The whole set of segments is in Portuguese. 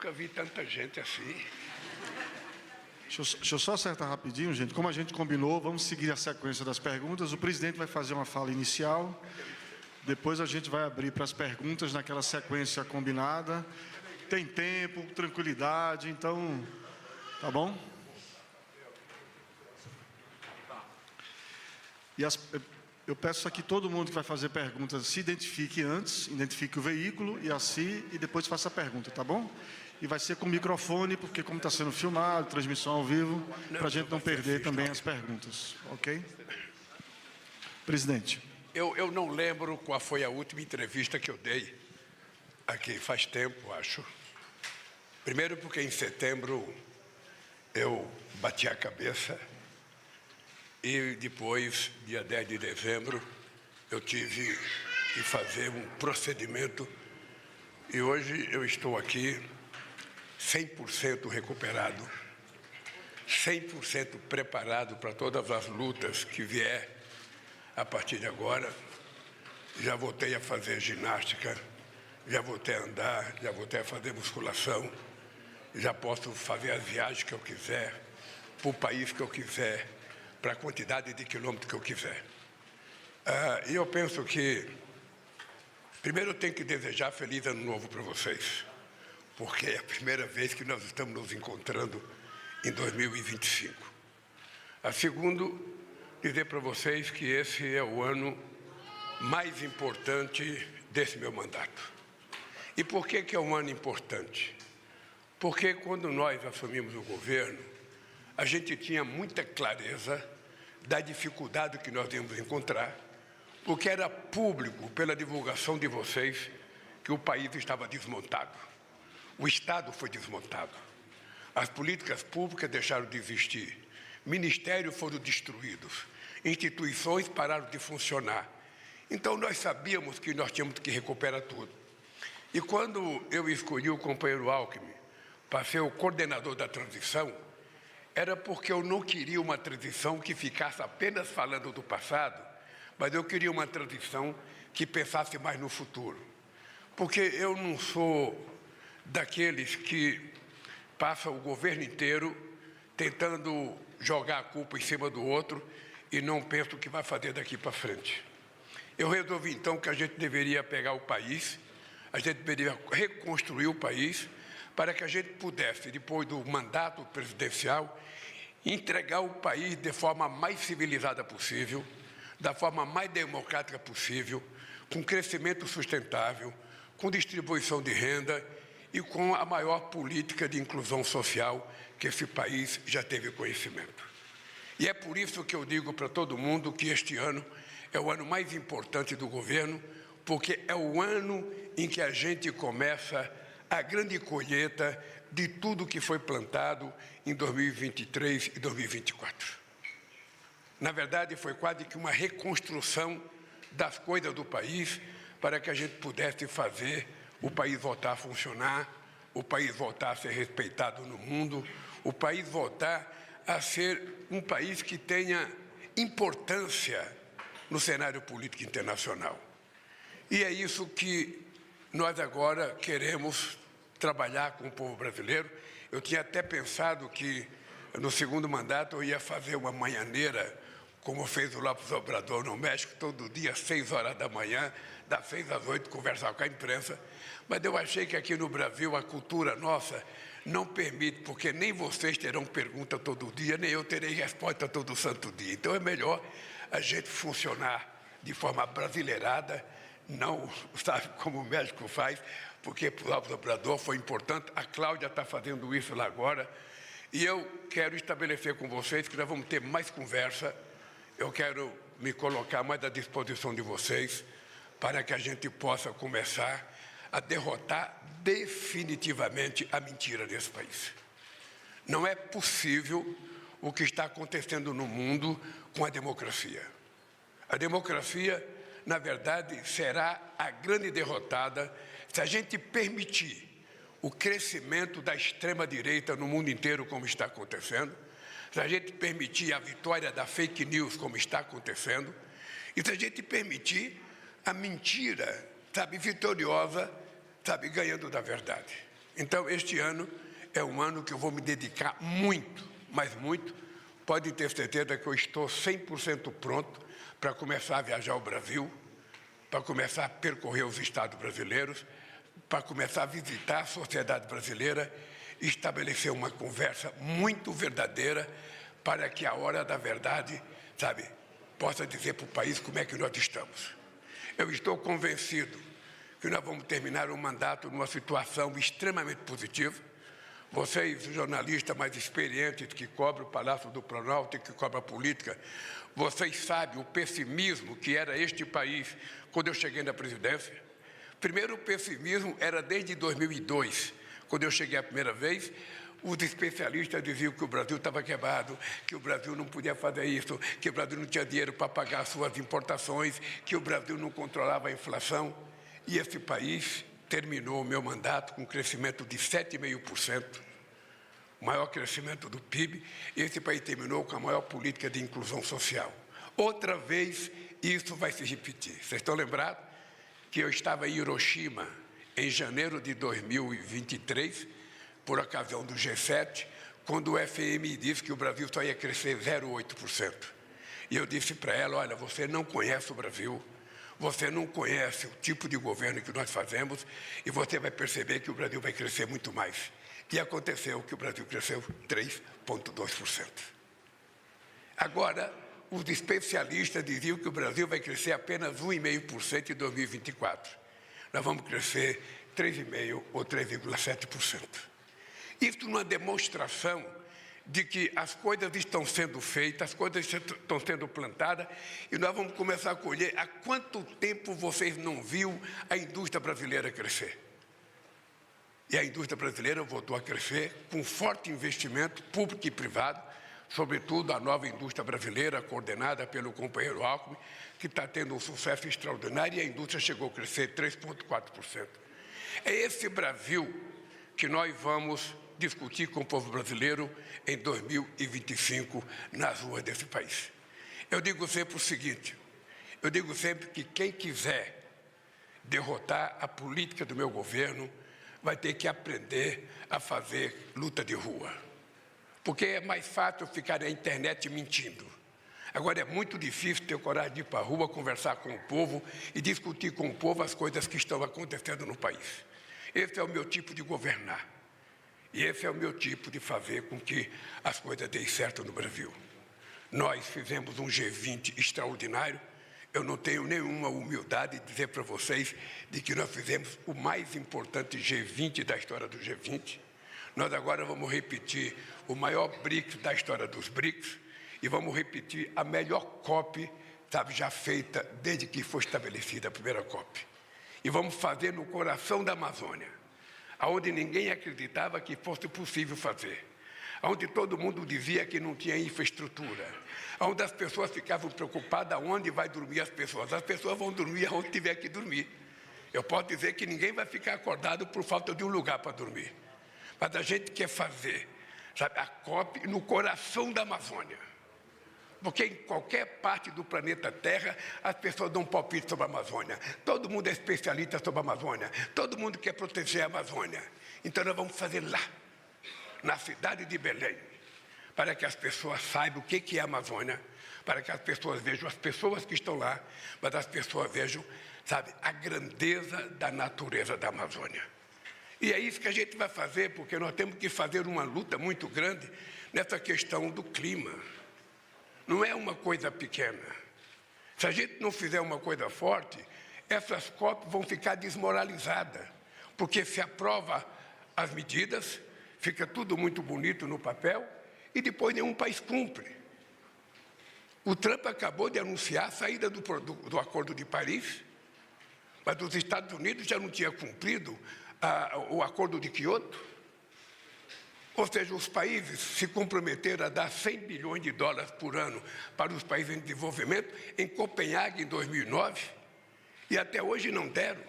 nunca vi tanta gente assim. Deixa eu só acertar rapidinho, gente. Como a gente combinou, vamos seguir a sequência das perguntas. O presidente vai fazer uma fala inicial. Depois a gente vai abrir para as perguntas naquela sequência combinada. Tem tempo, tranquilidade, então... Tá bom? E eu peço aqui todo mundo que vai fazer perguntas se identifique antes, identifique o veículo e assim, e depois faça a pergunta, tá bom? E vai ser com microfone, porque como está sendo filmado, transmissão ao vivo, para a gente não perder também as perguntas, ok? Presidente. Eu não lembro qual foi a última entrevista que eu dei aqui, faz tempo, acho. Primeiro porque em setembro eu bati a cabeça e depois, dia 10 de dezembro, eu tive que fazer um procedimento e hoje eu estou aqui 100% recuperado, 100% preparado para todas as lutas que vier a partir de agora. Já voltei a fazer ginástica, já voltei a andar, já voltei a fazer musculação, já posso fazer as viagens que eu quiser, para o país que eu quiser, para a quantidade de quilômetros que eu quiser. E eu penso que, primeiro eu tenho que desejar feliz ano novo para vocês, porque é a primeira vez que nós estamos nos encontrando em 2025. A segundo, dizer para vocês que esse é o ano mais importante desse meu mandato. E por que é um ano importante? Porque quando nós assumimos o governo, a gente tinha muita clareza da dificuldade que nós íamos encontrar, porque era público, pela divulgação de vocês, que o país estava desmontado. O Estado foi desmontado. As políticas públicas deixaram de existir. Ministérios foram destruídos. Instituições pararam de funcionar. Então, nós sabíamos que nós tínhamos que recuperar tudo. E quando eu escolhi o companheiro Alckmin para ser o coordenador da transição, era porque eu não queria uma transição que ficasse apenas falando do passado, mas eu queria uma transição que pensasse mais no futuro. Porque eu não sou daqueles que passam o governo inteiro tentando jogar a culpa em cima do outro e não penso o que vai fazer daqui para frente. Eu resolvi, então, que a gente deveria pegar o país, a gente deveria reconstruir o país, para que a gente pudesse, depois do mandato presidencial, entregar o país de forma mais civilizada possível, da forma mais democrática possível, com crescimento sustentável, com distribuição de renda e com a maior política de inclusão social que esse país já teve conhecimento. E é por isso que eu digo para todo mundo que este ano é o ano mais importante do governo, porque é o ano em que a gente começa a grande colheita de tudo que foi plantado em 2023 e 2024. Na verdade, foi quase que uma reconstrução das coisas do país para que a gente pudesse fazer o país voltar a funcionar, o país voltar a ser respeitado no mundo, o país voltar a ser um país que tenha importância no cenário político internacional. E é isso que nós agora queremos trabalhar com o povo brasileiro. Eu tinha até pensado que no segundo mandato eu ia fazer uma manhãneira, como fez o López Obrador no México, todo dia, às 6 horas da manhã, das 6 às 8, conversar com a imprensa. Mas eu achei que aqui no Brasil a cultura nossa não permite, porque nem vocês terão pergunta todo dia, nem eu terei resposta todo santo dia. Então é melhor a gente funcionar de forma brasileirada, não, sabe, como o México faz, porque para o López Obrador foi importante. A Cláudia está fazendo isso lá agora. E eu quero estabelecer com vocês que nós vamos ter mais conversa. Eu quero me colocar mais à disposição de vocês para que a gente possa começar a derrotar definitivamente a mentira nesse país. Não é possível o que está acontecendo no mundo com a democracia. A democracia, na verdade, será a grande derrotada se a gente permitir o crescimento da extrema-direita no mundo inteiro, como está acontecendo, se a gente permitir a vitória da fake news, como está acontecendo, e se a gente permitir a mentira, sabe, vitoriosa, sabe, ganhando da verdade. Então, este ano é um ano que eu vou me dedicar muito, mas muito. Pode ter certeza que eu estou 100% pronto para começar a viajar ao Brasil, para começar a percorrer os estados brasileiros, para começar a visitar a sociedade brasileira e estabelecer uma conversa muito verdadeira para que a hora da verdade, sabe, possa dizer para o país como é que nós estamos. Eu estou convencido que nós vamos terminar o mandato numa situação extremamente positiva. Vocês, jornalistas mais experientes que cobram o Palácio do Planalto e que cobram a política, vocês sabem o pessimismo que era este país quando eu cheguei na presidência. Primeiro, o pessimismo era desde 2002, quando eu cheguei a primeira vez. Os especialistas diziam que o Brasil estava quebrado, que o Brasil não podia fazer isso, que o Brasil não tinha dinheiro para pagar suas importações, que o Brasil não controlava a inflação. E esse país terminou o meu mandato com um crescimento de 7,5%, o maior crescimento do PIB, e esse país terminou com a maior política de inclusão social. Outra vez, isso vai se repetir. Vocês estão lembrados que eu estava em Hiroshima em janeiro de 2023, por ocasião do G7, quando o FMI disse que o Brasil só ia crescer 0,8%. E eu disse para ela, olha, você não conhece o Brasil, você não conhece o tipo de governo que nós fazemos e você vai perceber que o Brasil vai crescer muito mais. E aconteceu que o Brasil cresceu 3,2%. Agora, os especialistas diziam que o Brasil vai crescer apenas 1,5% em 2024. Nós vamos crescer 3,5% ou 3,7%. Isso é uma demonstração de que as coisas estão sendo feitas, as coisas estão sendo plantadas, e nós vamos começar a colher. Há quanto tempo vocês não viram a indústria brasileira crescer? E a indústria brasileira voltou a crescer com forte investimento público e privado, sobretudo a nova indústria brasileira, coordenada pelo companheiro Alckmin, que está tendo um sucesso extraordinário, e a indústria chegou a crescer 3,4%. É esse Brasil que nós vamos discutir com o povo brasileiro em 2025 nas ruas desse país. Eu digo sempre o seguinte, eu digo sempre que quem quiser derrotar a política do meu governo vai ter que aprender a fazer luta de rua. Porque é mais fácil ficar na internet mentindo. Agora é muito difícil ter coragem de ir para a rua, conversar com o povo e discutir com o povo as coisas que estão acontecendo no país. Esse é o meu tipo de governar. E esse é o meu tipo de fazer com que as coisas deem certo no Brasil. Nós fizemos um G20 extraordinário. Eu não tenho nenhuma humildade de dizer para vocês de que nós fizemos o mais importante G20 da história do G20. Nós agora vamos repetir o maior BRICS da história dos BRICS e vamos repetir a melhor COP, sabe, já feita desde que foi estabelecida a primeira COP. E vamos fazer no coração da Amazônia, onde ninguém acreditava que fosse possível fazer, onde todo mundo dizia que não tinha infraestrutura, onde as pessoas ficavam preocupadas onde vai dormir as pessoas. As pessoas vão dormir onde tiver que dormir. Eu posso dizer que ninguém vai ficar acordado por falta de um lugar para dormir. Mas a gente quer fazer, sabe, a COP no coração da Amazônia. Porque em qualquer parte do planeta Terra, as pessoas dão um palpite sobre a Amazônia. Todo mundo é especialista sobre a Amazônia. Todo mundo quer proteger a Amazônia. Então nós vamos fazer lá, na cidade de Belém, para que as pessoas saibam o que é a Amazônia, para que as pessoas vejam as pessoas que estão lá, mas as pessoas vejam, sabe, a grandeza da natureza da Amazônia. E é isso que a gente vai fazer, porque nós temos que fazer uma luta muito grande nessa questão do clima. Não é uma coisa pequena. Se a gente não fizer uma coisa forte, essas COP vão ficar desmoralizadas, porque se aprova as medidas, fica tudo muito bonito no papel, e depois nenhum país cumpre. O Trump acabou de anunciar a saída do Acordo de Paris, mas os Estados Unidos já não tinham cumprido o Acordo de Quioto. Ou seja, os países se comprometeram a dar 100 bilhões de dólares por ano para os países em desenvolvimento em Copenhague, em 2009, e até hoje não deram.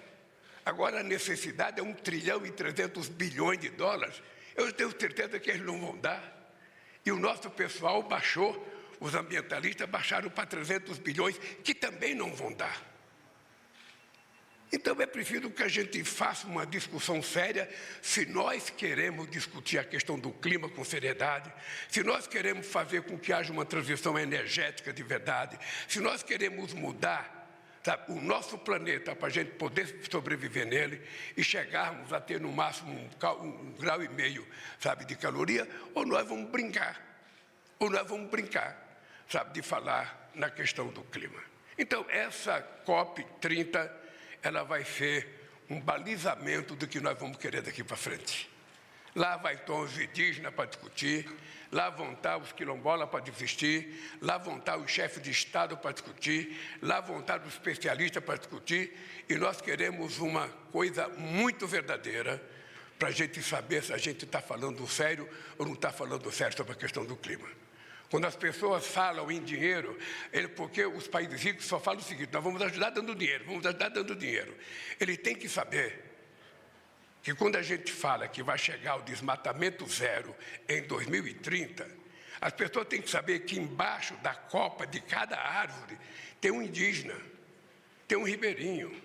Agora a necessidade é 1 trilhão e 300 bilhões de dólares. Eu tenho certeza que eles não vão dar. E o nosso pessoal baixou, os ambientalistas baixaram para 300 bilhões, que também não vão dar. Então, é preciso que a gente faça uma discussão séria se nós queremos discutir a questão do clima com seriedade, se nós queremos fazer com que haja uma transição energética de verdade, se nós queremos mudar, sabe, o nosso planeta para a gente poder sobreviver nele e chegarmos a ter no máximo 1,5 grau, sabe, de caloria, ou nós vamos brincar, sabe, de falar na questão do clima. Então, essa COP30, ela vai ser um balizamento do que nós vamos querer daqui para frente. Lá vai estar os indígenas para discutir, lá vão estar os quilombolas para discutir, lá vão estar os chefes de Estado para discutir, lá vão estar os especialistas para discutir, e nós queremos uma coisa muito verdadeira para a gente saber se a gente está falando sério ou não está falando sério sobre a questão do clima. Quando as pessoas falam em dinheiro, porque os países ricos só falam o seguinte: nós vamos ajudar dando dinheiro, Ele tem que saber que quando a gente fala que vai chegar o desmatamento zero em 2030, as pessoas têm que saber que embaixo da copa de cada árvore tem um indígena, tem um ribeirinho,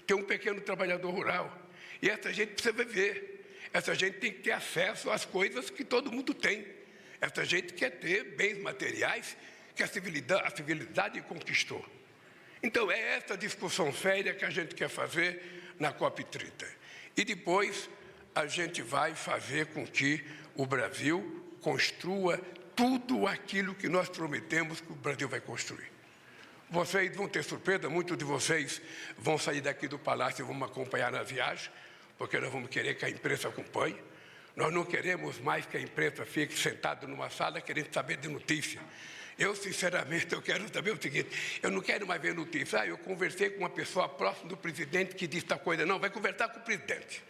tem um pequeno trabalhador rural. E essa gente precisa viver, essa gente tem que ter acesso às coisas que todo mundo tem. Essa gente quer ter bens materiais que a civilidade conquistou. Então, é essa discussão séria que a gente quer fazer na COP30. E depois, a gente vai fazer com que o Brasil construa tudo aquilo que nós prometemos que o Brasil vai construir. Vocês vão ter surpresa, muitos de vocês vão sair daqui do Palácio e vão me acompanhar na viagem, porque nós vamos querer que a imprensa acompanhe. Nós não queremos mais que a imprensa fique sentada numa sala querendo saber de notícia. Eu, sinceramente, eu quero saber o seguinte: eu não quero mais ver notícia. Eu conversei com uma pessoa próxima do presidente que disse tal coisa. Não, vai conversar com o presidente.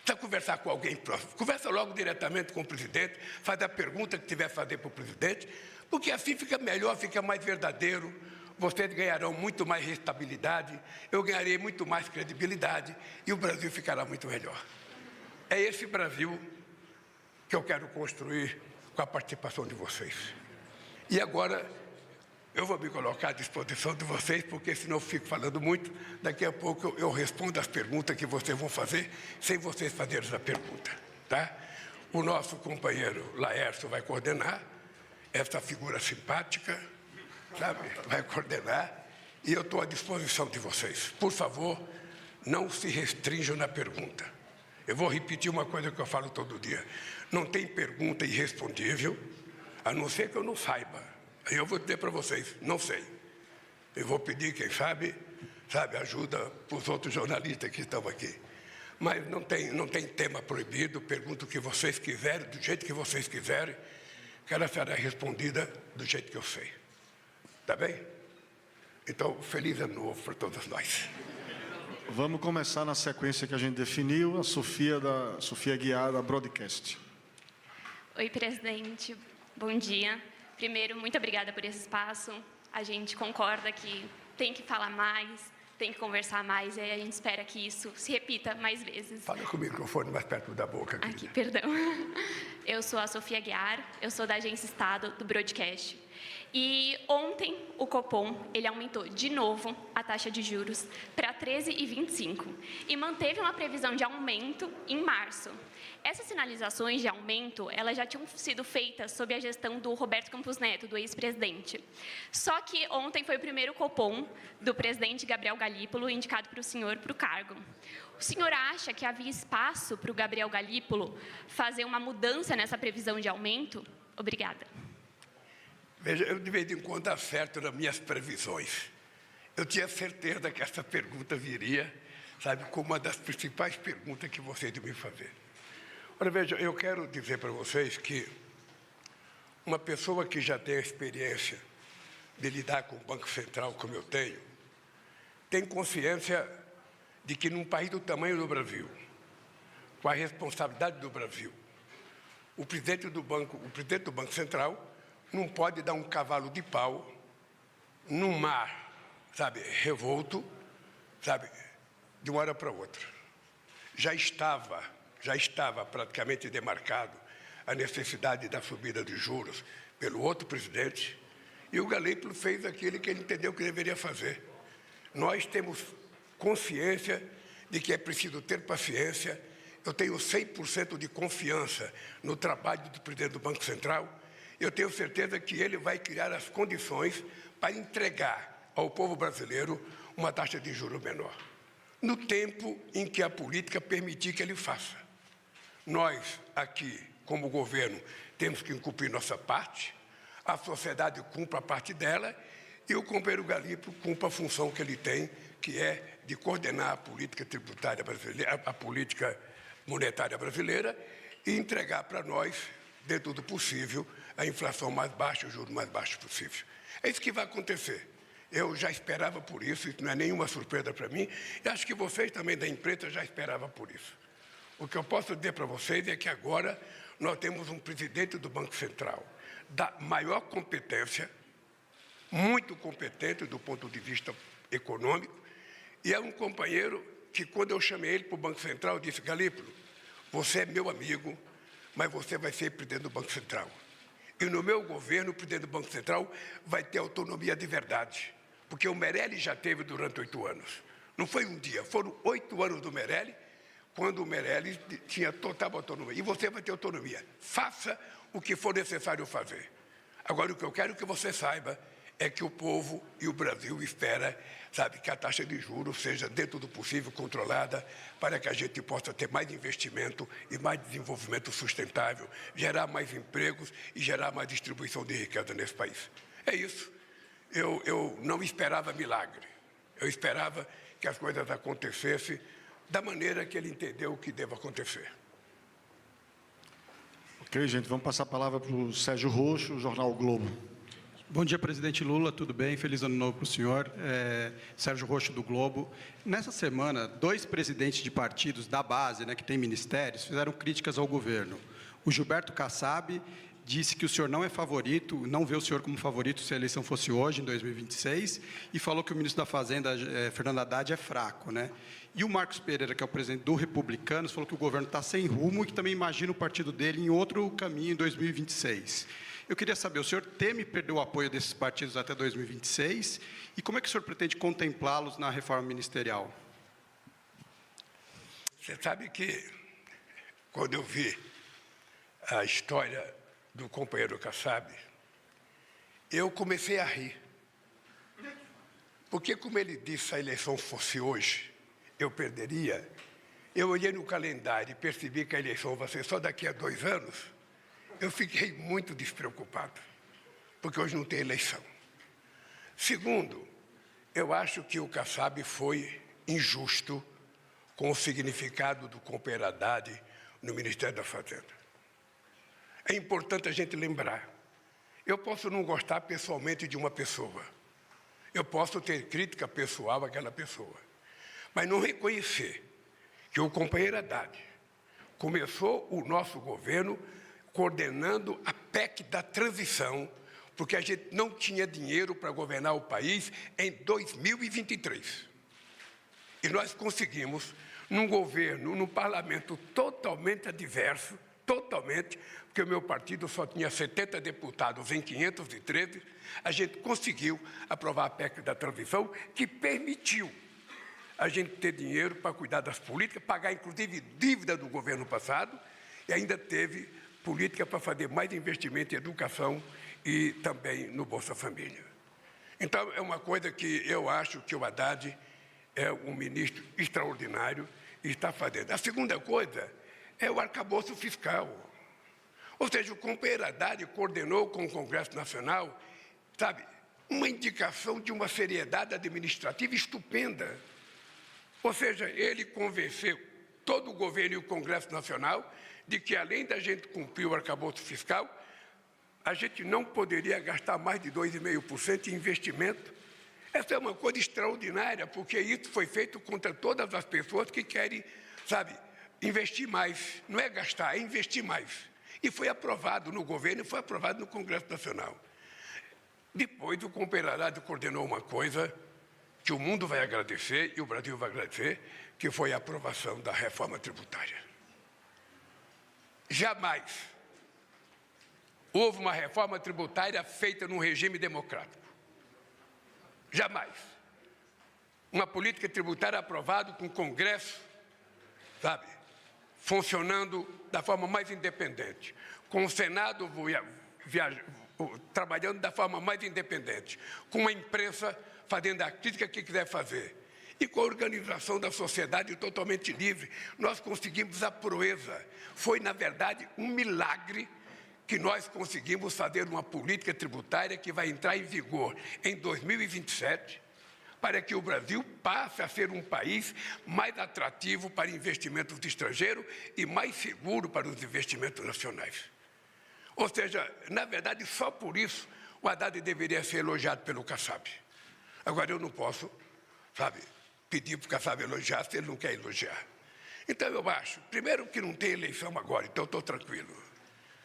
Precisa conversar com alguém próximo. Conversa logo diretamente com o presidente, faz a pergunta que tiver a fazer para o presidente, porque assim fica melhor, fica mais verdadeiro. Vocês ganharão muito mais estabilidade, eu ganharei muito mais credibilidade e o Brasil ficará muito melhor. É esse Brasil que eu quero construir com a participação de vocês. E agora, eu vou me colocar à disposição de vocês, porque senão eu fico falando muito. Daqui a pouco eu respondo as perguntas que vocês vão fazer, sem vocês fazerem a pergunta, tá? O nosso companheiro Laércio vai coordenar, essa figura simpática, sabe? Vai coordenar, e eu estou à disposição de vocês. Por favor, não se restringam na pergunta. Eu vou repetir uma coisa que eu falo todo dia: não tem pergunta irrespondível, a não ser que eu não saiba. Aí eu vou dizer para vocês: não sei. Eu vou pedir, quem sabe, ajuda para os outros jornalistas que estão aqui. Mas não tem tema proibido, pergunta o que vocês quiserem, do jeito que vocês quiserem, que ela será respondida do jeito que eu sei. Tá bem? Então, feliz ano novo para todos nós. Vamos começar na sequência que a gente definiu, a Sofia Aguiar, da Broadcast. Oi, presidente. Bom dia. Primeiro, muito obrigada por esse espaço. A gente concorda que tem que falar mais, tem que conversar mais, e a gente espera que isso se repita mais vezes. Fala com o microfone mais perto da boca. Aqui, perdão. Eu sou a Sofia Aguiar, eu sou da Agência Estado do Broadcast. E ontem o Copom ele aumentou de novo a taxa de juros para 13,25 e manteve uma previsão de aumento em março. Essas sinalizações de aumento elas já tinham sido feitas sob a gestão do Roberto Campos Neto, do ex-presidente. Só que ontem foi o primeiro Copom do presidente Gabriel Galípolo indicado para o senhor para o cargo. O senhor acha que havia espaço para o Gabriel Galípolo fazer uma mudança nessa previsão de aumento? Obrigada. Veja, eu de vez em quando acerto nas minhas previsões. Eu tinha certeza que essa pergunta viria, sabe, como uma das principais perguntas que vocês iam me fazer. Olha, veja, eu quero dizer para vocês que uma pessoa que já tem a experiência de lidar com o Banco Central, como eu tenho, tem consciência de que num país do tamanho do Brasil, com a responsabilidade do Brasil, o presidente do Banco Central não pode dar um cavalo de pau num mar, sabe, revolto, sabe, de uma hora para outra. Já estava praticamente demarcado a necessidade da subida de juros pelo outro presidente, e o Galípolo fez aquilo que ele entendeu que deveria fazer. Nós temos consciência de que é preciso ter paciência. Eu tenho 100% de confiança no trabalho do presidente do Banco Central. Eu tenho certeza que ele vai criar as condições para entregar ao povo brasileiro uma taxa de juros menor, no tempo em que a política permitir que ele faça. Nós, aqui, como governo, temos que cumprir nossa parte, a sociedade cumpre a parte dela e o companheiro Galípolo cumpre a função que ele tem, que é de coordenar a política tributária brasileira, a política monetária brasileira e entregar para nós, dentro do possível, a inflação mais baixa, o juro mais baixo possível. É isso que vai acontecer. Eu já esperava por isso não é nenhuma surpresa para mim, e acho que vocês também da imprensa já esperavam por isso. O que eu posso dizer para vocês é que agora nós temos um presidente do Banco Central da maior competência, muito competente do ponto de vista econômico, e é um companheiro que, quando eu chamei ele para o Banco Central, eu disse: Galípolo, você é meu amigo, mas você vai ser presidente do Banco Central. E no meu governo, o presidente do Banco Central vai ter autonomia de verdade, porque o Meirelles já teve durante 8 anos. Não foi um dia, foram 8 anos do Meirelles, quando o Meirelles tinha total autonomia. E você vai ter autonomia. Faça o que for necessário fazer. Agora, o que eu quero que você saiba é que o povo e o Brasil espera, que a taxa de juros seja, dentro do possível, controlada, para que a gente possa ter mais investimento e mais desenvolvimento sustentável, gerar mais empregos e gerar mais distribuição de riqueza nesse país. É isso. Eu não esperava milagre. Eu esperava que as coisas acontecessem da maneira que ele entendeu que deve acontecer. Ok, gente, vamos passar a palavra para o Sérgio Roxo, Jornal o Globo. Bom dia, presidente Lula, tudo bem? Feliz ano novo para o senhor. Sérgio Roxo, do Globo. Nessa semana, 2 presidentes de partidos da base, que tem ministérios, fizeram críticas ao governo. O Gilberto Kassab disse que o senhor não é favorito, não vê o senhor como favorito se a eleição fosse hoje, em 2026, e falou que o ministro da Fazenda, Fernando Haddad, é fraco, E o Marcos Pereira, que é o presidente do Republicanos, falou que o governo está sem rumo e que também imagina o partido dele em outro caminho em 2026. Eu queria saber, o senhor teme perder o apoio desses partidos até 2026? E como é que o senhor pretende contemplá-los na reforma ministerial? Você sabe que, quando eu vi a história do companheiro Kassab, eu comecei a rir. Porque, como ele disse, se a eleição fosse hoje, eu perderia. Eu olhei no calendário e percebi que a eleição vai ser só daqui a 2 anos. Eu fiquei muito despreocupado, porque hoje não tem eleição. Segundo, eu acho que o Kassab foi injusto com o significado do companheiro Haddad no Ministério da Fazenda. É importante a gente lembrar. Eu posso não gostar pessoalmente de uma pessoa. Eu posso ter crítica pessoal àquela pessoa. Mas não reconhecer que o companheiro Haddad começou o nosso governo coordenando a PEC da transição, porque a gente não tinha dinheiro para governar o país em 2023. E nós conseguimos, num governo, num parlamento totalmente adverso, porque o meu partido só tinha 70 deputados em 513, a gente conseguiu aprovar a PEC da transição, que permitiu a gente ter dinheiro para cuidar das políticas, pagar, inclusive, dívida do governo passado, e ainda teve política para fazer mais investimento em educação e também no Bolsa Família. Então, é uma coisa que eu acho que o Haddad é um ministro extraordinário e está fazendo. A segunda coisa é o arcabouço fiscal. Ou seja, o companheiro Haddad coordenou com o Congresso Nacional, uma indicação de uma seriedade administrativa estupenda. Ou seja, ele convenceu todo o governo e o Congresso Nacional de que, além da gente cumprir o arcabouço fiscal, a gente não poderia gastar mais de 2,5% em investimento. Essa é uma coisa extraordinária, porque isso foi feito contra todas as pessoas que querem, investir mais. Não é gastar, é investir mais. E foi aprovado no governo e foi aprovado no Congresso Nacional. Depois, o companheiro Haddad coordenou uma coisa que o mundo vai agradecer e o Brasil vai agradecer, que foi a aprovação da reforma tributária. Jamais houve uma reforma tributária feita num regime democrático. Jamais. uma política tributária aprovada com o Congresso, sabe, funcionando da forma mais independente, com o Senado trabalhando da forma mais independente, com a imprensa fazendo a crítica que quiser fazer, e com a organização da sociedade totalmente livre, nós conseguimos a proeza. Foi, na verdade, um milagre que nós conseguimos fazer uma política tributária que vai entrar em vigor em 2027, para que o Brasil passe a ser um país mais atrativo para investimentos estrangeiros e mais seguro para os investimentos nacionais. Ou seja, na verdade, só por isso o Haddad deveria ser elogiado pelo Kassab. Agora, eu não posso, sabe, pedir para o Kassab elogiar se ele não quer elogiar. Então, eu acho, primeiro, que não tem eleição agora, então eu estou tranquilo.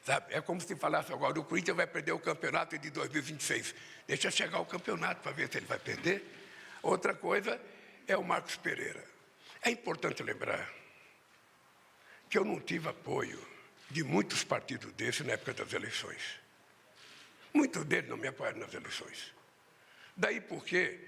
Sabe? É como se falasse agora, o Corinthians vai perder o campeonato de 2026. Deixa chegar o campeonato para ver se ele vai perder. Outra coisa é o Marcos Pereira. É importante lembrar que eu não tive apoio de muitos partidos desses na época das eleições. Muitos deles não me apoiaram nas eleições. Daí porque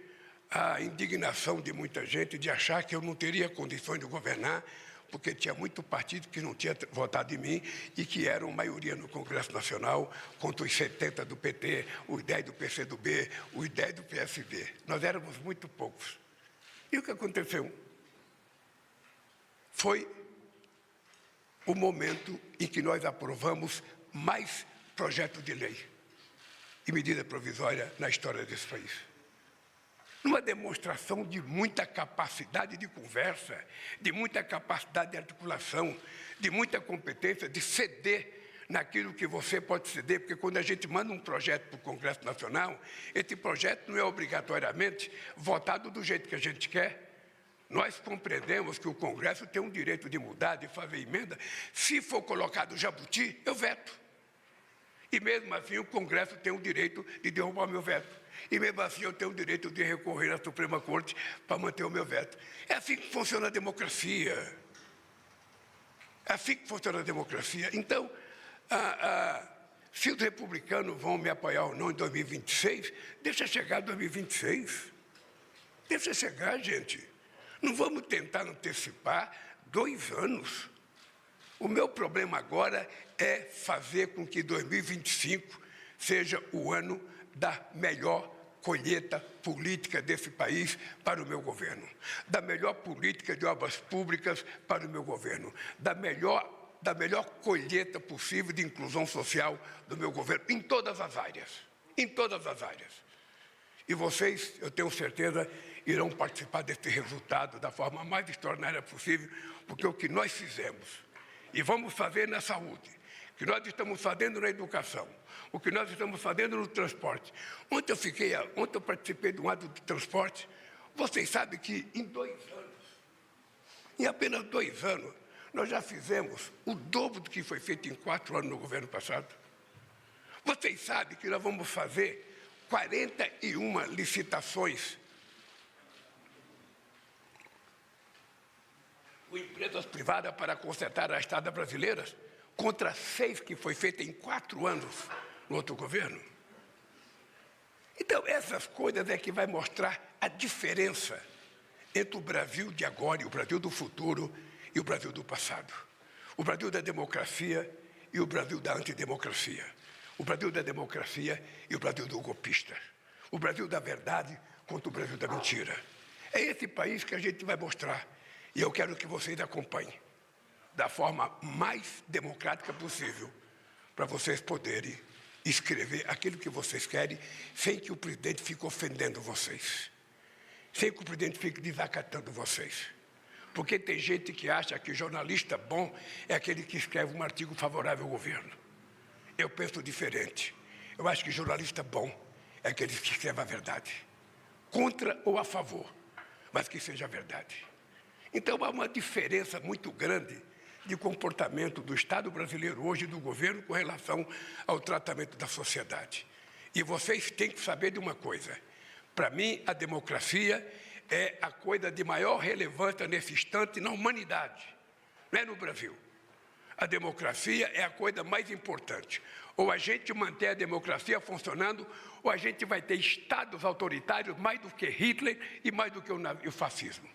a indignação de muita gente de achar que eu não teria condições de governar, porque tinha muito partido que não tinha votado em mim e que eram maioria no Congresso Nacional, contra os 70 do PT, os 10 do PCdoB, os 10 do PSD. Nós éramos muito poucos. E o que aconteceu? Foi o momento em que nós aprovamos mais projetos de lei e medida provisória na história desse país. Numa demonstração de muita capacidade de conversa, de muita capacidade de articulação, de muita competência, de ceder naquilo que você pode ceder, porque quando a gente manda um projeto para o Congresso Nacional, esse projeto não é obrigatoriamente votado do jeito que a gente quer. Nós compreendemos que o Congresso tem um direito de mudar, de fazer emenda. Se for colocado jabuti, eu veto. E mesmo assim o Congresso tem o direito de derrubar o meu veto. E mesmo assim eu tenho o direito de recorrer à Suprema Corte para manter o meu veto. É assim que funciona a democracia. É assim que funciona a democracia. Então, se os republicanos vão me apoiar ou não em 2026, deixa chegar 2026. Deixa chegar, gente. Não vamos tentar antecipar 2 anos. O meu problema agora é fazer com que 2025 seja o ano da melhor colheita política desse país para o meu governo, da melhor política de obras públicas para o meu governo, da melhor colheita possível de inclusão social do meu governo, em todas as áreas, em todas as áreas. E vocês, eu tenho certeza, irão participar desse resultado da forma mais extraordinária possível, porque o que nós fizemos, e vamos fazer na saúde, o que nós estamos fazendo na educação, o que nós estamos fazendo no transporte. Ontem eu participei de um ato de transporte. Vocês sabem que em 2 anos, em apenas 2 anos, nós já fizemos o dobro do que foi feito em 4 anos no governo passado. Vocês sabem que nós vamos fazer 41 licitações com empresas privadas para consertar as estradas brasileiras, contra 6 que foi feita em 4 anos no outro governo. Então, essas coisas é que vai mostrar a diferença entre o Brasil de agora e o Brasil do futuro e o Brasil do passado. O Brasil da democracia e o Brasil da antidemocracia. O Brasil da democracia e o Brasil do golpista. O Brasil da verdade contra o Brasil da mentira. É esse país que a gente vai mostrar. E eu quero que vocês acompanhem da forma mais democrática possível, para vocês poderem escrever aquilo que vocês querem, sem que o presidente fique ofendendo vocês, sem que o presidente fique desacatando vocês. Porque tem gente que acha que jornalista bom é aquele que escreve um artigo favorável ao governo. Eu penso diferente. Eu acho que jornalista bom é aquele que escreve a verdade, contra ou a favor, mas que seja a verdade. Então, há uma diferença muito grande de comportamento do Estado brasileiro hoje e do governo com relação ao tratamento da sociedade. E vocês têm que saber de uma coisa. Para mim, a democracia é a coisa de maior relevância nesse instante na humanidade, não é no Brasil. A democracia é a coisa mais importante. Ou a gente mantém a democracia funcionando, ou a gente vai ter estados autoritários mais do que Hitler e mais do que o fascismo.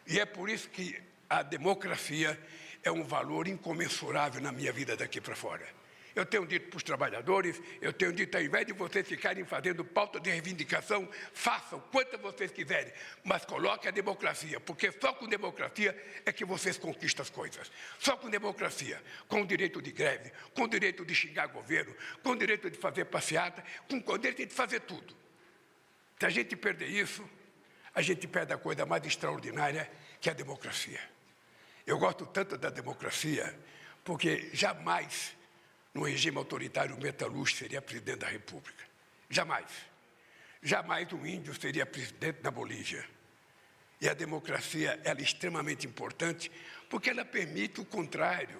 E é por isso que a democracia é um valor incomensurável na minha vida daqui para fora. Eu tenho dito para os trabalhadores, eu tenho dito, ao invés de vocês ficarem fazendo pauta de reivindicação, façam quantas vocês quiserem, mas coloquem a democracia, porque só com democracia é que vocês conquistam as coisas. Só com democracia, com o direito de greve, com o direito de xingar governo, com o direito de fazer passeata, com o direito de fazer tudo. Se a gente perder isso, a gente perde a coisa mais extraordinária, que é a democracia. Eu gosto tanto da democracia, porque jamais, no regime autoritário, o metalúrgico seria presidente da República. Jamais. Jamais um índio seria presidente da Bolívia. E a democracia ela é extremamente importante, porque ela permite o contrário.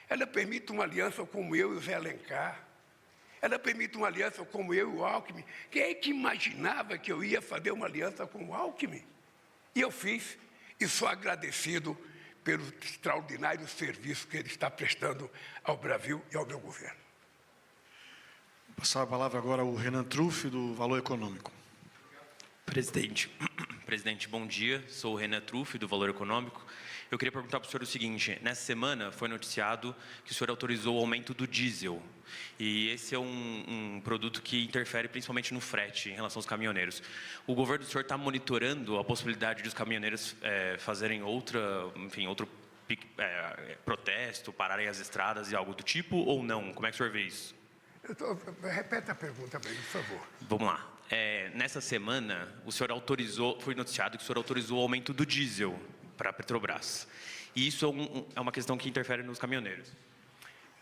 Ela permite uma aliança como eu e o Zé Alencar. Ela permite uma aliança como eu e o Alckmin. Quem é que imaginava que eu ia fazer uma aliança com o Alckmin? E eu fiz, e sou agradecido pelo extraordinário serviço que ele está prestando ao Brasil e ao meu governo. Vou passar a palavra agora ao Renan Truffi, do Valor Econômico. Presidente, bom dia. Sou o Renan Truffi, do Valor Econômico. Eu queria perguntar para o senhor o seguinte: nessa semana foi noticiado que o senhor autorizou o aumento do diesel. E esse é um produto que interfere principalmente no frete em relação aos caminhoneiros. O governo do senhor está monitorando a possibilidade de os caminhoneiros fazerem outro protesto, pararem as estradas e algo do tipo, ou não? Como é que o senhor vê isso? Repete a pergunta para ele, por favor. Vamos lá. Nessa semana, foi noticiado que o senhor autorizou o aumento do diesel para a Petrobras. E isso é uma questão que interfere nos caminhoneiros.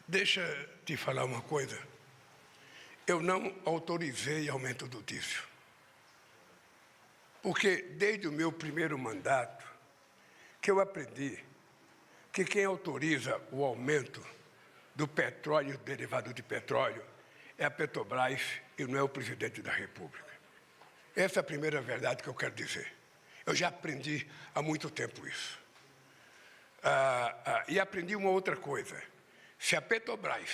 Deixa eu te falar uma coisa. Eu não autorizei aumento do diesel. Porque desde o meu primeiro mandato, que eu aprendi que quem autoriza o aumento do petróleo, derivado de petróleo, é a Petrobras e não é o presidente da República. Essa é a primeira verdade que eu quero dizer. Eu já aprendi há muito tempo isso. E aprendi uma outra coisa. Se a Petrobras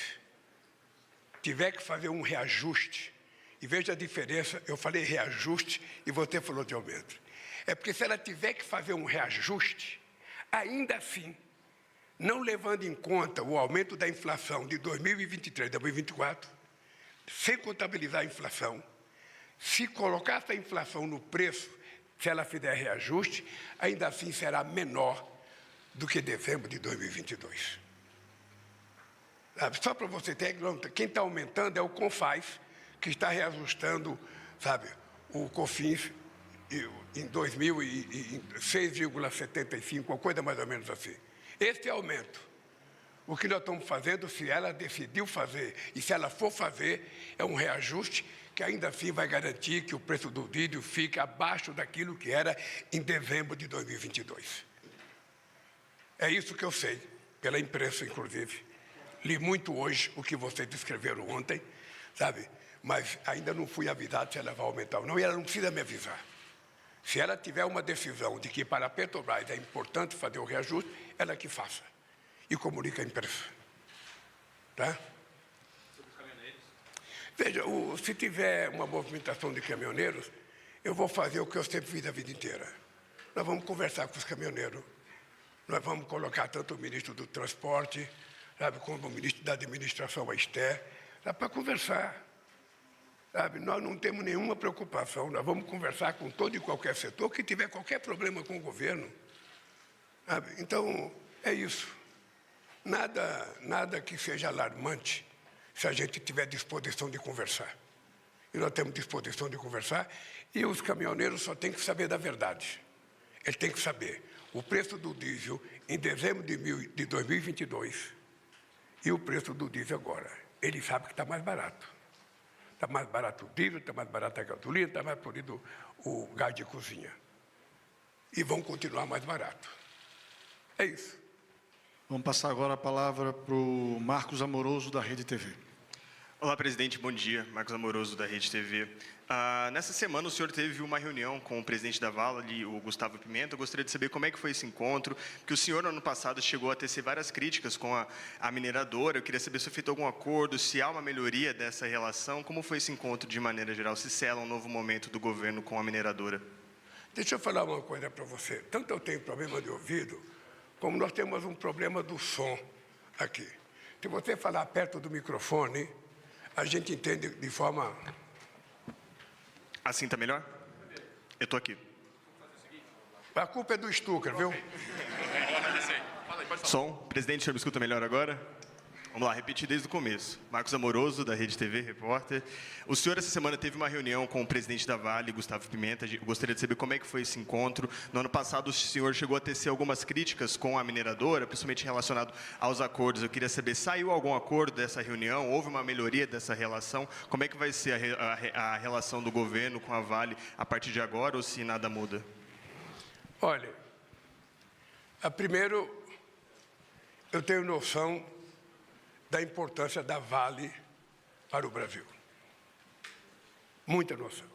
tiver que fazer um reajuste, e veja a diferença, eu falei reajuste e você falou de aumento. É porque se ela tiver que fazer um reajuste, ainda assim, não levando em conta o aumento da inflação de 2023 a 2024, sem contabilizar a inflação, se colocar essa inflação no preço, se ela fizer reajuste, ainda assim será menor do que dezembro de 2022. Só para você ter, quem está aumentando é o CONFAS, que está reajustando, o COFINS em 6,75, uma coisa mais ou menos assim. Esse aumento, o que nós estamos fazendo, se ela decidiu fazer, e se ela for fazer, é um reajuste que ainda assim vai garantir que o preço do diesel fique abaixo daquilo que era em dezembro de 2022. É isso que eu sei, pela imprensa, inclusive. Li muito hoje o que vocês escreveram ontem, mas ainda não fui avisado se ela vai aumentar ou não, e ela não precisa me avisar. Se ela tiver uma decisão de que para a Petrobras é importante fazer o reajuste, ela que faça. E comunique à imprensa. Tá? Sobre os caminhoneiros? Veja, se tiver uma movimentação de caminhoneiros, eu vou fazer o que eu sempre fiz a vida inteira. Nós vamos conversar com os caminhoneiros. Nós vamos colocar tanto o ministro do Transporte, como o ministro da Administração, a Esther, para conversar. Nós não temos nenhuma preocupação. Nós vamos conversar com todo e qualquer setor que tiver qualquer problema com o governo. Então, é isso. Nada que seja alarmante se a gente tiver disposição de conversar. E nós temos disposição de conversar, e os caminhoneiros só têm que saber da verdade. Eles têm que saber o preço do diesel em dezembro de 2022 e o preço do diesel agora. Eles sabem que está mais barato. Está mais barato o diesel, está mais barato a gasolina, está mais polido o gás de cozinha. E vão continuar mais barato. É isso. Vamos passar agora a palavra para o Marcos Amoroso, da Rede TV. Olá, presidente, bom dia. Marcos Amoroso, da Rede TV. Nessa semana, o senhor teve uma reunião com o presidente da Vale, o Gustavo Pimenta. Eu gostaria de saber como é que foi esse encontro, porque o senhor, no ano passado, chegou a tecer várias críticas com a mineradora. Eu queria saber se foi feito algum acordo, se há uma melhoria dessa relação. Como foi esse encontro, de maneira geral? Se sela um novo momento do governo com a mineradora? Deixa eu falar uma coisa para você. Tanto eu tenho problema de ouvido, como nós temos um problema do som aqui. Se você falar perto do microfone, a gente entende de forma... Assim está melhor? Eu estou aqui. A culpa é do Stucker, viu? Som. Presidente, o senhor me escuta melhor agora? Vamos lá, repetir desde o começo. Marcos Amoroso, da Rede TV, repórter. O senhor, essa semana, teve uma reunião com o presidente da Vale, Gustavo Pimenta. Eu gostaria de saber como é que foi esse encontro. No ano passado, o senhor chegou a tecer algumas críticas com a mineradora, principalmente relacionado aos acordos. Eu queria saber, saiu algum acordo dessa reunião? Houve uma melhoria dessa relação? Como é que vai ser a relação do governo com a Vale a partir de agora, ou se nada muda? Olha, primeiro, eu tenho noção da importância da Vale para o Brasil. Muita noção.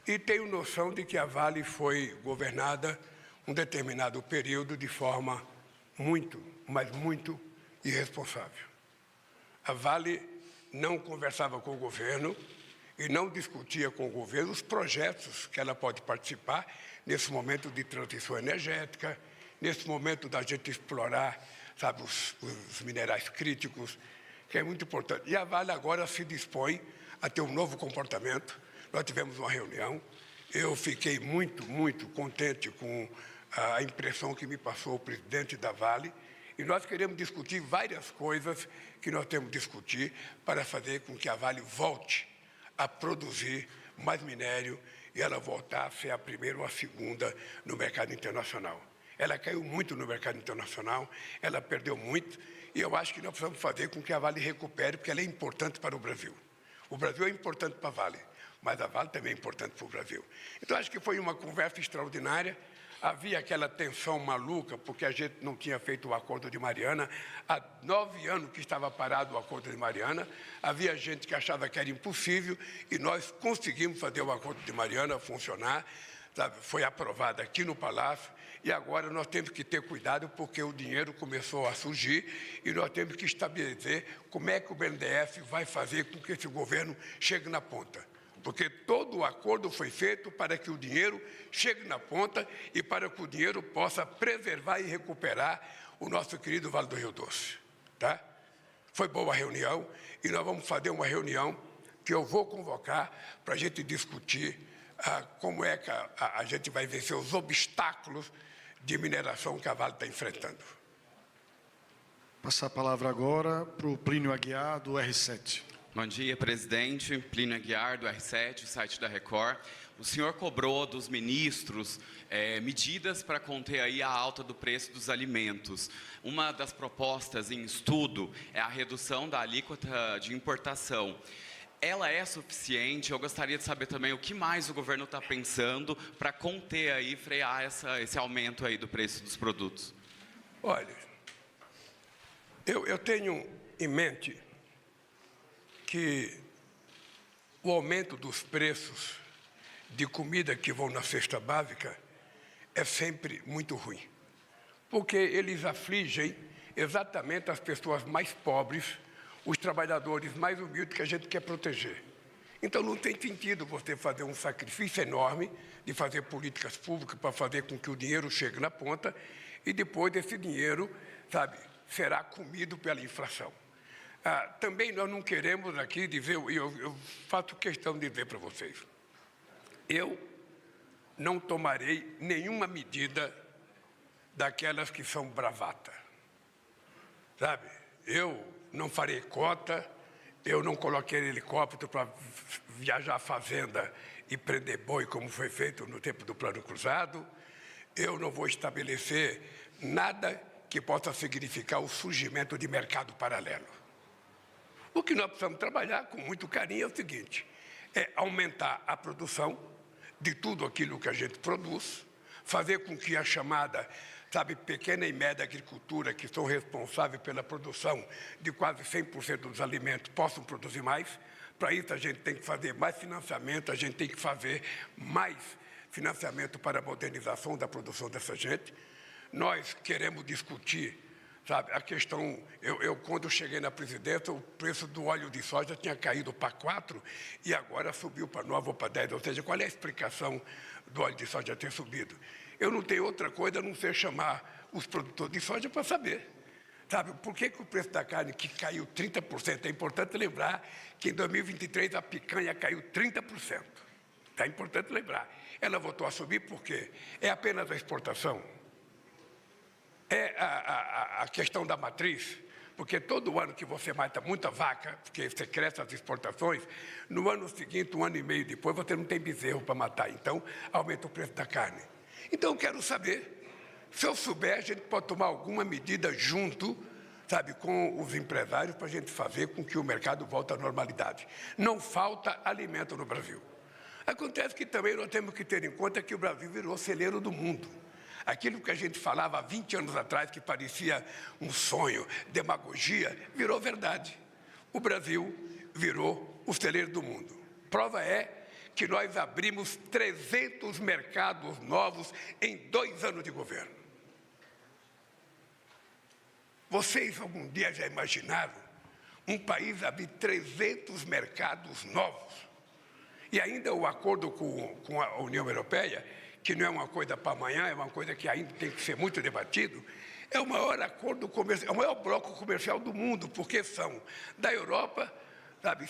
E tenho noção de que a Vale foi governada um determinado período de forma muito, mas muito irresponsável. A Vale não conversava com o governo e não discutia com o governo os projetos que ela pode participar nesse momento de transição energética, nesse momento da gente explorar, sabe, os minerais críticos, que é muito importante. E a Vale agora se dispõe a ter um novo comportamento. Nós tivemos uma reunião, eu fiquei muito, muito contente com a impressão que me passou o presidente da Vale, e nós queremos discutir várias coisas que nós temos que discutir para fazer com que a Vale volte a produzir mais minério e ela voltar a ser a primeira ou a segunda no mercado internacional. Ela caiu muito no mercado internacional, ela perdeu muito, e eu acho que nós precisamos fazer com que a Vale recupere, porque ela é importante para o Brasil. O Brasil é importante para a Vale, mas a Vale também é importante para o Brasil. Então, acho que foi uma conversa extraordinária. Havia aquela tensão maluca, porque a gente não tinha feito o Acordo de Mariana. Há 9 anos que estava parado o Acordo de Mariana. Havia gente que achava que era impossível, e nós conseguimos fazer o Acordo de Mariana funcionar. Sabe? Foi aprovado aqui no Palácio. E agora nós temos que ter cuidado, porque o dinheiro começou a surgir e nós temos que estabelecer como é que o BNDES vai fazer com que esse governo chegue na ponta. Porque todo o acordo foi feito para que o dinheiro chegue na ponta e para que o dinheiro possa preservar e recuperar o nosso querido Vale do Rio Doce. Tá? Foi boa a reunião e nós vamos fazer uma reunião que eu vou convocar para a gente discutir como é que a gente vai vencer os obstáculos de mineração que a Vale está enfrentando. Passar a palavra agora para o Plínio Aguiar, do R7. Bom dia, presidente. Plínio Aguiar, do R7, o site da Record. O senhor cobrou dos ministros medidas para conter aí a alta do preço dos alimentos. Uma das propostas em estudo é a redução da alíquota de importação. Ela é suficiente? Eu gostaria de saber também o que mais o governo está pensando para conter aí, frear esse aumento aí do preço dos produtos. Olha, eu tenho em mente que o aumento dos preços de comida que vão na cesta básica é sempre muito ruim, porque eles afligem exatamente as pessoas mais pobres, os trabalhadores mais humildes que a gente quer proteger. Então, não tem sentido você fazer um sacrifício enorme de fazer políticas públicas para fazer com que o dinheiro chegue na ponta e depois esse dinheiro, sabe, será comido pela inflação. Também nós não queremos aqui dizer, eu faço questão de dizer para vocês, eu não tomarei nenhuma medida daquelas que são bravata, sabe? Eu não farei cota, eu não coloquei helicóptero para viajar à fazenda e prender boi, como foi feito no tempo do Plano Cruzado. Eu não vou estabelecer nada que possa significar o surgimento de mercado paralelo. O que nós precisamos trabalhar com muito carinho é o seguinte, é aumentar a produção de tudo aquilo que a gente produz, fazer com que a chamada, sabe, pequena e média agricultura, que são responsáveis pela produção de quase 100% dos alimentos, possam produzir mais. Para isso, a gente tem que fazer mais financiamento, a gente tem que fazer mais financiamento para a modernização da produção dessa gente. Nós queremos discutir, sabe, a questão... quando cheguei na presidência, o preço do óleo de soja tinha caído para 4 e agora subiu para 9 ou para 10. Ou seja, qual é a explicação do óleo de soja ter subido? Eu não tenho outra coisa a não ser chamar os produtores de soja para saber. Sabe, por que o preço da carne que caiu 30%? É importante lembrar que em 2023 a picanha caiu 30%. É importante lembrar. Ela voltou a subir por quê? É apenas a exportação? É a questão da matriz? Porque todo ano que você mata muita vaca, porque você cresce as exportações, no ano seguinte, 1 ano e meio depois, você não tem bezerro para matar. Então, aumenta o preço da carne. Então, eu quero saber... Se eu souber, a gente pode tomar alguma medida junto, sabe, com os empresários para a gente fazer com que o mercado volte à normalidade. Não falta alimento no Brasil. Acontece que também nós temos que ter em conta que o Brasil virou celeiro do mundo. Aquilo que a gente falava há 20 anos atrás, que parecia um sonho, demagogia, virou verdade. O Brasil virou o celeiro do mundo. Prova é que nós abrimos 300 mercados novos em 2 anos de governo. Vocês algum dia já imaginaram um país abrir 300 mercados novos? E ainda o acordo com a União Europeia, que não é uma coisa para amanhã, é uma coisa que ainda tem que ser muito debatido, é o maior acordo comercial, é o maior bloco comercial do mundo, porque são da Europa, sabe,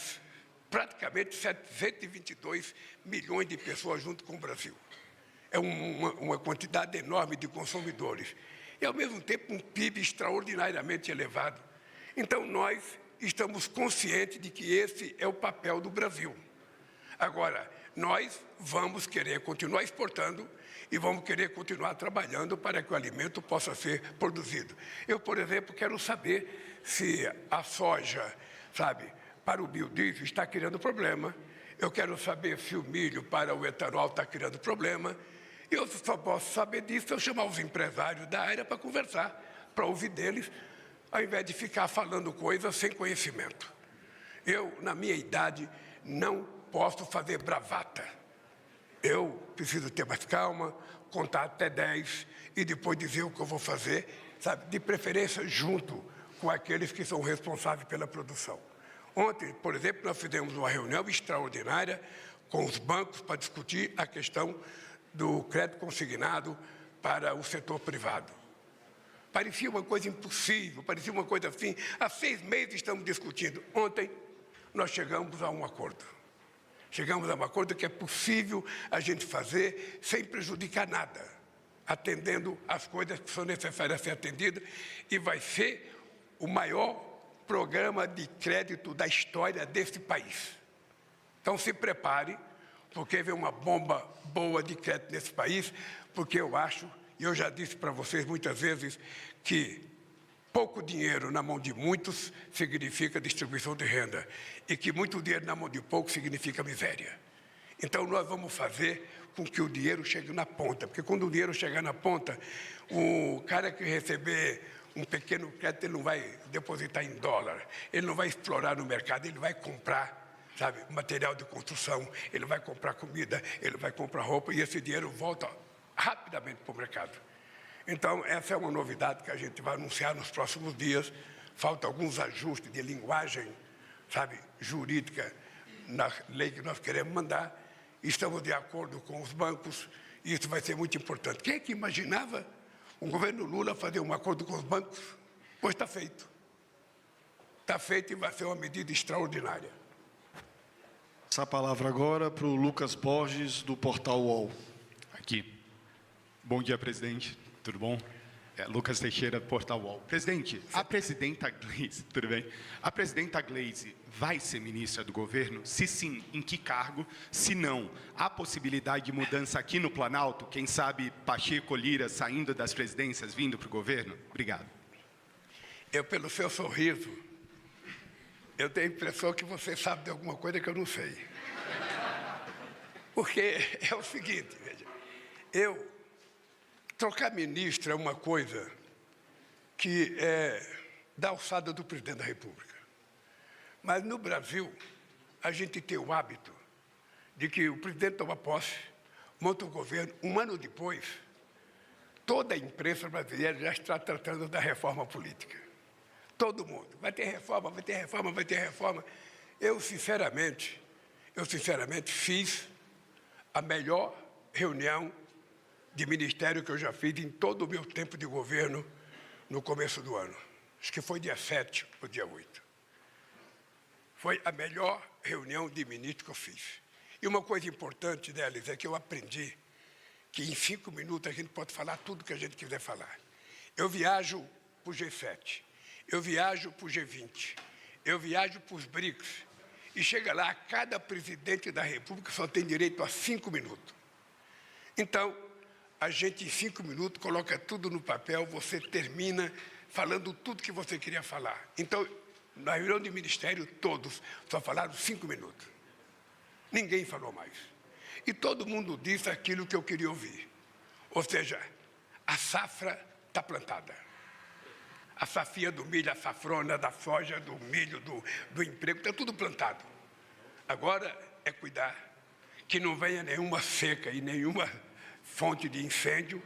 praticamente 722 milhões de pessoas junto com o Brasil. É uma quantidade enorme de consumidores. E, ao mesmo tempo, um PIB extraordinariamente elevado. Então, nós estamos conscientes de que esse é o papel do Brasil. Agora, nós vamos querer continuar exportando e vamos querer continuar trabalhando para que o alimento possa ser produzido. Eu, por exemplo, quero saber se a soja, sabe, para o biodiesel está criando problema. Eu quero saber se o milho para o etanol está criando problema. Eu só posso saber disso se eu chamar os empresários da área para conversar, para ouvir deles, ao invés de ficar falando coisas sem conhecimento. Eu, na minha idade, não posso fazer bravata. Eu preciso ter mais calma, contar até 10 e depois dizer o que eu vou fazer, sabe, de preferência junto com aqueles que são responsáveis pela produção. Ontem, por exemplo, nós fizemos uma reunião extraordinária com os bancos para discutir a questão do crédito consignado para o setor privado. Parecia uma coisa impossível, parecia uma coisa assim. Há 6 meses estamos discutindo. Ontem, nós chegamos a um acordo. Chegamos a um acordo que é possível a gente fazer sem prejudicar nada, atendendo as coisas que são necessárias a ser atendidas, e vai ser o maior programa de crédito da história desse país. Então, se prepare, porque vem uma bomba boa de crédito nesse país, porque eu acho, e eu já disse para vocês muitas vezes, que pouco dinheiro na mão de muitos significa distribuição de renda, e que muito dinheiro na mão de poucos significa miséria. Então, nós vamos fazer com que o dinheiro chegue na ponta, porque quando o dinheiro chegar na ponta, o cara que receber um pequeno crédito, ele não vai depositar em dólar, ele não vai explorar no mercado, ele vai comprar, sabe, material de construção, ele vai comprar comida, ele vai comprar roupa, e esse dinheiro volta rapidamente para o mercado. Então, essa é uma novidade que a gente vai anunciar nos próximos dias. Falta alguns ajustes de linguagem, sabe, jurídica, na lei que nós queremos mandar. Estamos de acordo com os bancos, e isso vai ser muito importante. Quem é que imaginava o governo Lula fazer um acordo com os bancos? Pois está feito. Está feito e vai ser uma medida extraordinária. Essa palavra agora para o Lucas Borges, do Portal UOL. Aqui. Bom dia, presidente. Tudo bom? Lucas Teixeira, Portal UOL. Presidente, a presidenta Gleisi, tudo bem? A presidenta Gleisi vai ser ministra do governo? Se sim, em que cargo? Se não, há possibilidade de mudança aqui no Planalto? Quem sabe Pacheco, Lira saindo das presidências, vindo para o governo? Obrigado. Eu, pelo seu sorriso, eu tenho a impressão que você sabe de alguma coisa que eu não sei. Porque é o seguinte, veja, eu trocar ministro é uma coisa que é da alçada do presidente da República. Mas no Brasil, a gente tem o hábito de que o presidente toma posse, monta o governo, um ano depois, toda a imprensa brasileira já está tratando da reforma política. Todo mundo. Vai ter reforma, vai ter reforma, vai ter reforma. Eu, sinceramente, fiz a melhor reunião de ministério que eu já fiz em todo o meu tempo de governo no começo do ano. Acho que foi dia 7 ou dia 8. Foi a melhor reunião de ministro que eu fiz. E uma coisa importante deles é que eu aprendi que em 5 minutos a gente pode falar tudo que a gente quiser falar. Eu viajo para o G7, eu viajo para o G20, eu viajo para os BRICS, e chega lá, cada presidente da República só tem direito a 5 minutos. Então, a gente em 5 minutos coloca tudo no papel, você termina falando tudo que você queria falar. Então, na reunião de ministério, todos só falaram 5 minutos. Ninguém falou mais. E todo mundo disse aquilo que eu queria ouvir. Ou seja, a safra está plantada. A safia do milho, a safrona, da soja, do milho, do emprego, está tudo plantado. Agora é cuidar que não venha nenhuma seca e nenhuma fonte de incêndio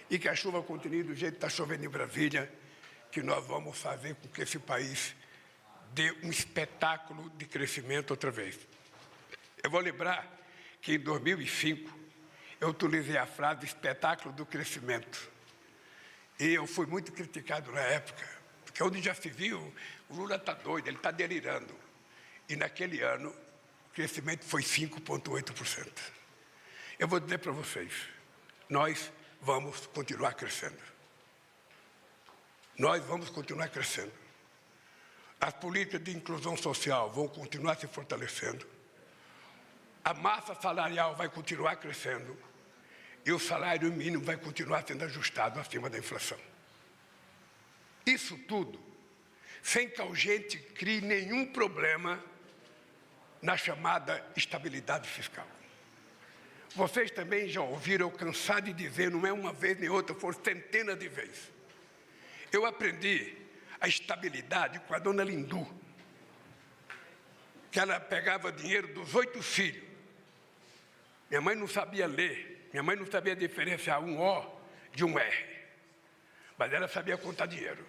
e que a chuva continue do jeito que está chovendo em Brasília, que nós vamos fazer com que esse país dê um espetáculo de crescimento outra vez. Eu vou lembrar que em 2005 eu utilizei a frase espetáculo do crescimento. E eu fui muito criticado na época, porque onde já se viu, o Lula está doido, ele está delirando. E naquele ano, o crescimento foi 5,8%. Eu vou dizer para vocês, nós vamos continuar crescendo. Nós vamos continuar crescendo. As políticas de inclusão social vão continuar se fortalecendo. A massa salarial vai continuar crescendo e o salário mínimo vai continuar sendo ajustado acima da inflação. Isso tudo sem que a gente crie nenhum problema na chamada estabilidade fiscal. Vocês também já ouviram eu cansar de dizer, não é uma vez nem outra, foram centenas de vezes. Eu aprendi a estabilidade com a dona Lindu, que ela pegava dinheiro dos 8 filhos. Minha mãe não sabia ler, minha mãe não sabia diferenciar um O de um R, mas ela sabia contar dinheiro.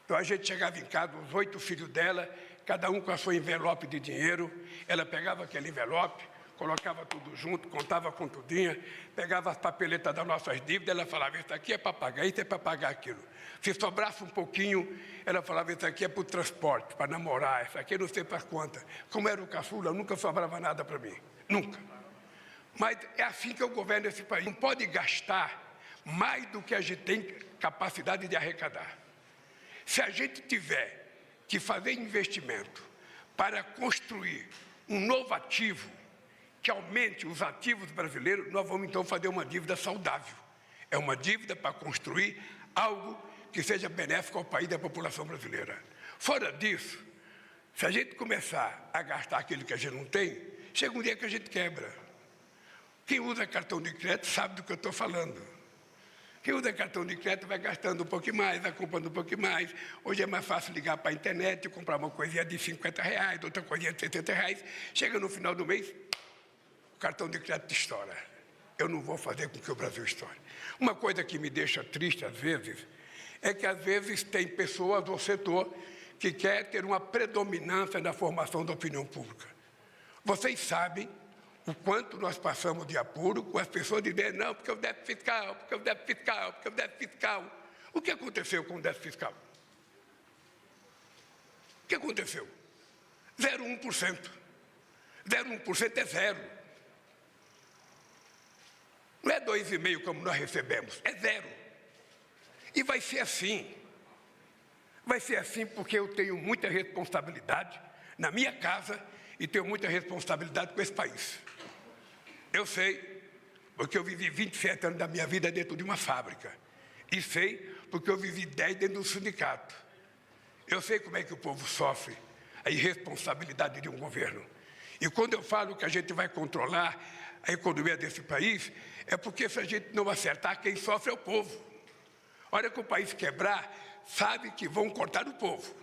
Então a gente chegava em casa, os 8 filhos dela, cada um com a sua envelope de dinheiro, ela pegava aquele envelope, colocava tudo junto, contava com tudinho, pegava as papeletas das nossas dívidas, ela falava, isso aqui é para pagar, isso é para pagar aquilo. Se sobrasse um pouquinho, ela falava, isso aqui é para o transporte, para namorar, isso aqui não sei para quantas. Como era o caçula, nunca sobrava nada para mim, nunca. Mas é assim que eu governo esse país. Não pode gastar mais do que a gente tem capacidade de arrecadar. Se a gente tiver que fazer investimento para construir um novo ativo que aumente os ativos brasileiros, nós vamos então fazer uma dívida saudável. É uma dívida para construir algo que seja benéfico ao país e à população brasileira. Fora disso, se a gente começar a gastar aquilo que a gente não tem, chega um dia que a gente quebra. Quem usa cartão de crédito sabe do que eu estou falando. Quem usa cartão de crédito vai gastando um pouquinho mais, vai comprando um pouquinho mais. Hoje é mais fácil ligar para a internet, comprar uma coisinha de R$50, outra coisinha de R$60. Chega no final do mês, o cartão de crédito estoura. Eu não vou fazer com que o Brasil estoure. Uma coisa que me deixa triste às vezes, é que às vezes tem pessoas ou setor que quer ter uma predominância na formação da opinião pública. Vocês sabem o quanto nós passamos de apuro com as pessoas dizendo, não, porque o déficit fiscal, porque o déficit fiscal, porque o déficit fiscal. O que aconteceu com o déficit fiscal? O que aconteceu? 0,1%. 0,1% é zero. Não é 2,5% como nós recebemos, é zero. E vai ser assim. Vai ser assim porque eu tenho muita responsabilidade na minha casa e tenho muita responsabilidade com esse país. Eu sei, porque eu vivi 27 anos da minha vida dentro de uma fábrica. E sei, porque eu vivi 10 dentro do sindicato. Eu sei como é que o povo sofre a irresponsabilidade de um governo. E quando eu falo que a gente vai controlar a economia desse país, é porque se a gente não acertar, quem sofre é o povo. A hora que o país quebrar, sabe que vão cortar o povo.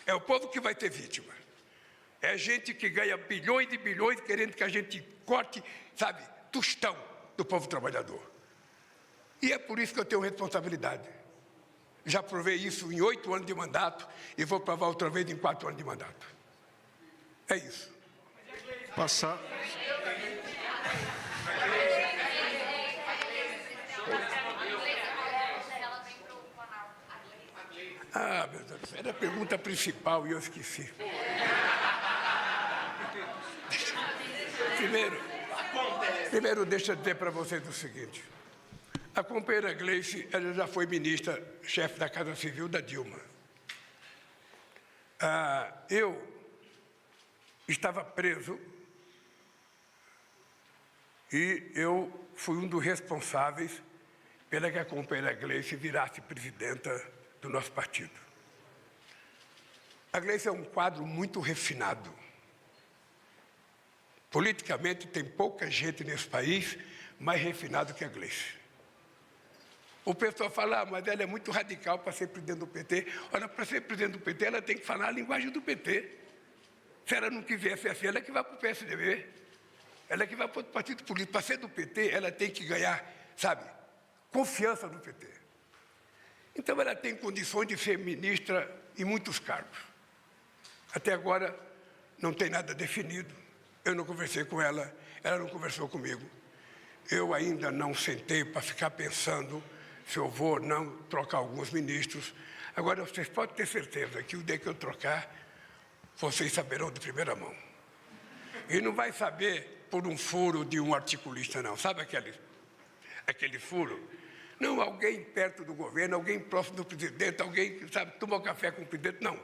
É o povo que vai ter vítima. É gente que ganha bilhões e bilhões querendo que a gente corte, sabe, tostão do povo trabalhador. E é por isso que eu tenho responsabilidade. Já provei isso em 8 anos de mandato e vou provar outra vez em 4 anos de mandato. É isso. Passar. Ah, meu Deus, era a pergunta principal e eu esqueci. Primeiro, deixa eu dizer para vocês o seguinte. A companheira Gleice, ela já foi ministra, chefe da Casa Civil da Dilma. Eu estava preso e eu fui um dos responsáveis pela que a companheira Gleice virasse presidenta do nosso partido. A Gleice é um quadro muito refinado. Politicamente, tem pouca gente nesse país mais refinado que a Gleice. O pessoal fala, mas ela é muito radical para ser presidente do PT. Olha, para ser presidente do PT, ela tem que falar a linguagem do PT. Se ela não quiser ser assim, ela é que vai para o PSDB. Ela é que vai para outro partido político. Para ser do PT, ela tem que ganhar, sabe, confiança do PT. Então, ela tem condições de ser ministra em muitos cargos. Até agora, não tem nada definido. Eu não conversei com ela, ela não conversou comigo. Eu ainda não sentei para ficar pensando se eu vou ou não trocar alguns ministros. Agora, vocês podem ter certeza que o dia que eu trocar, vocês saberão de primeira mão. E não vai saber por um furo de um articulista, não. Sabe aquele furo? Não, alguém perto do governo, alguém próximo do presidente, alguém que sabe tomar café com o presidente. Não.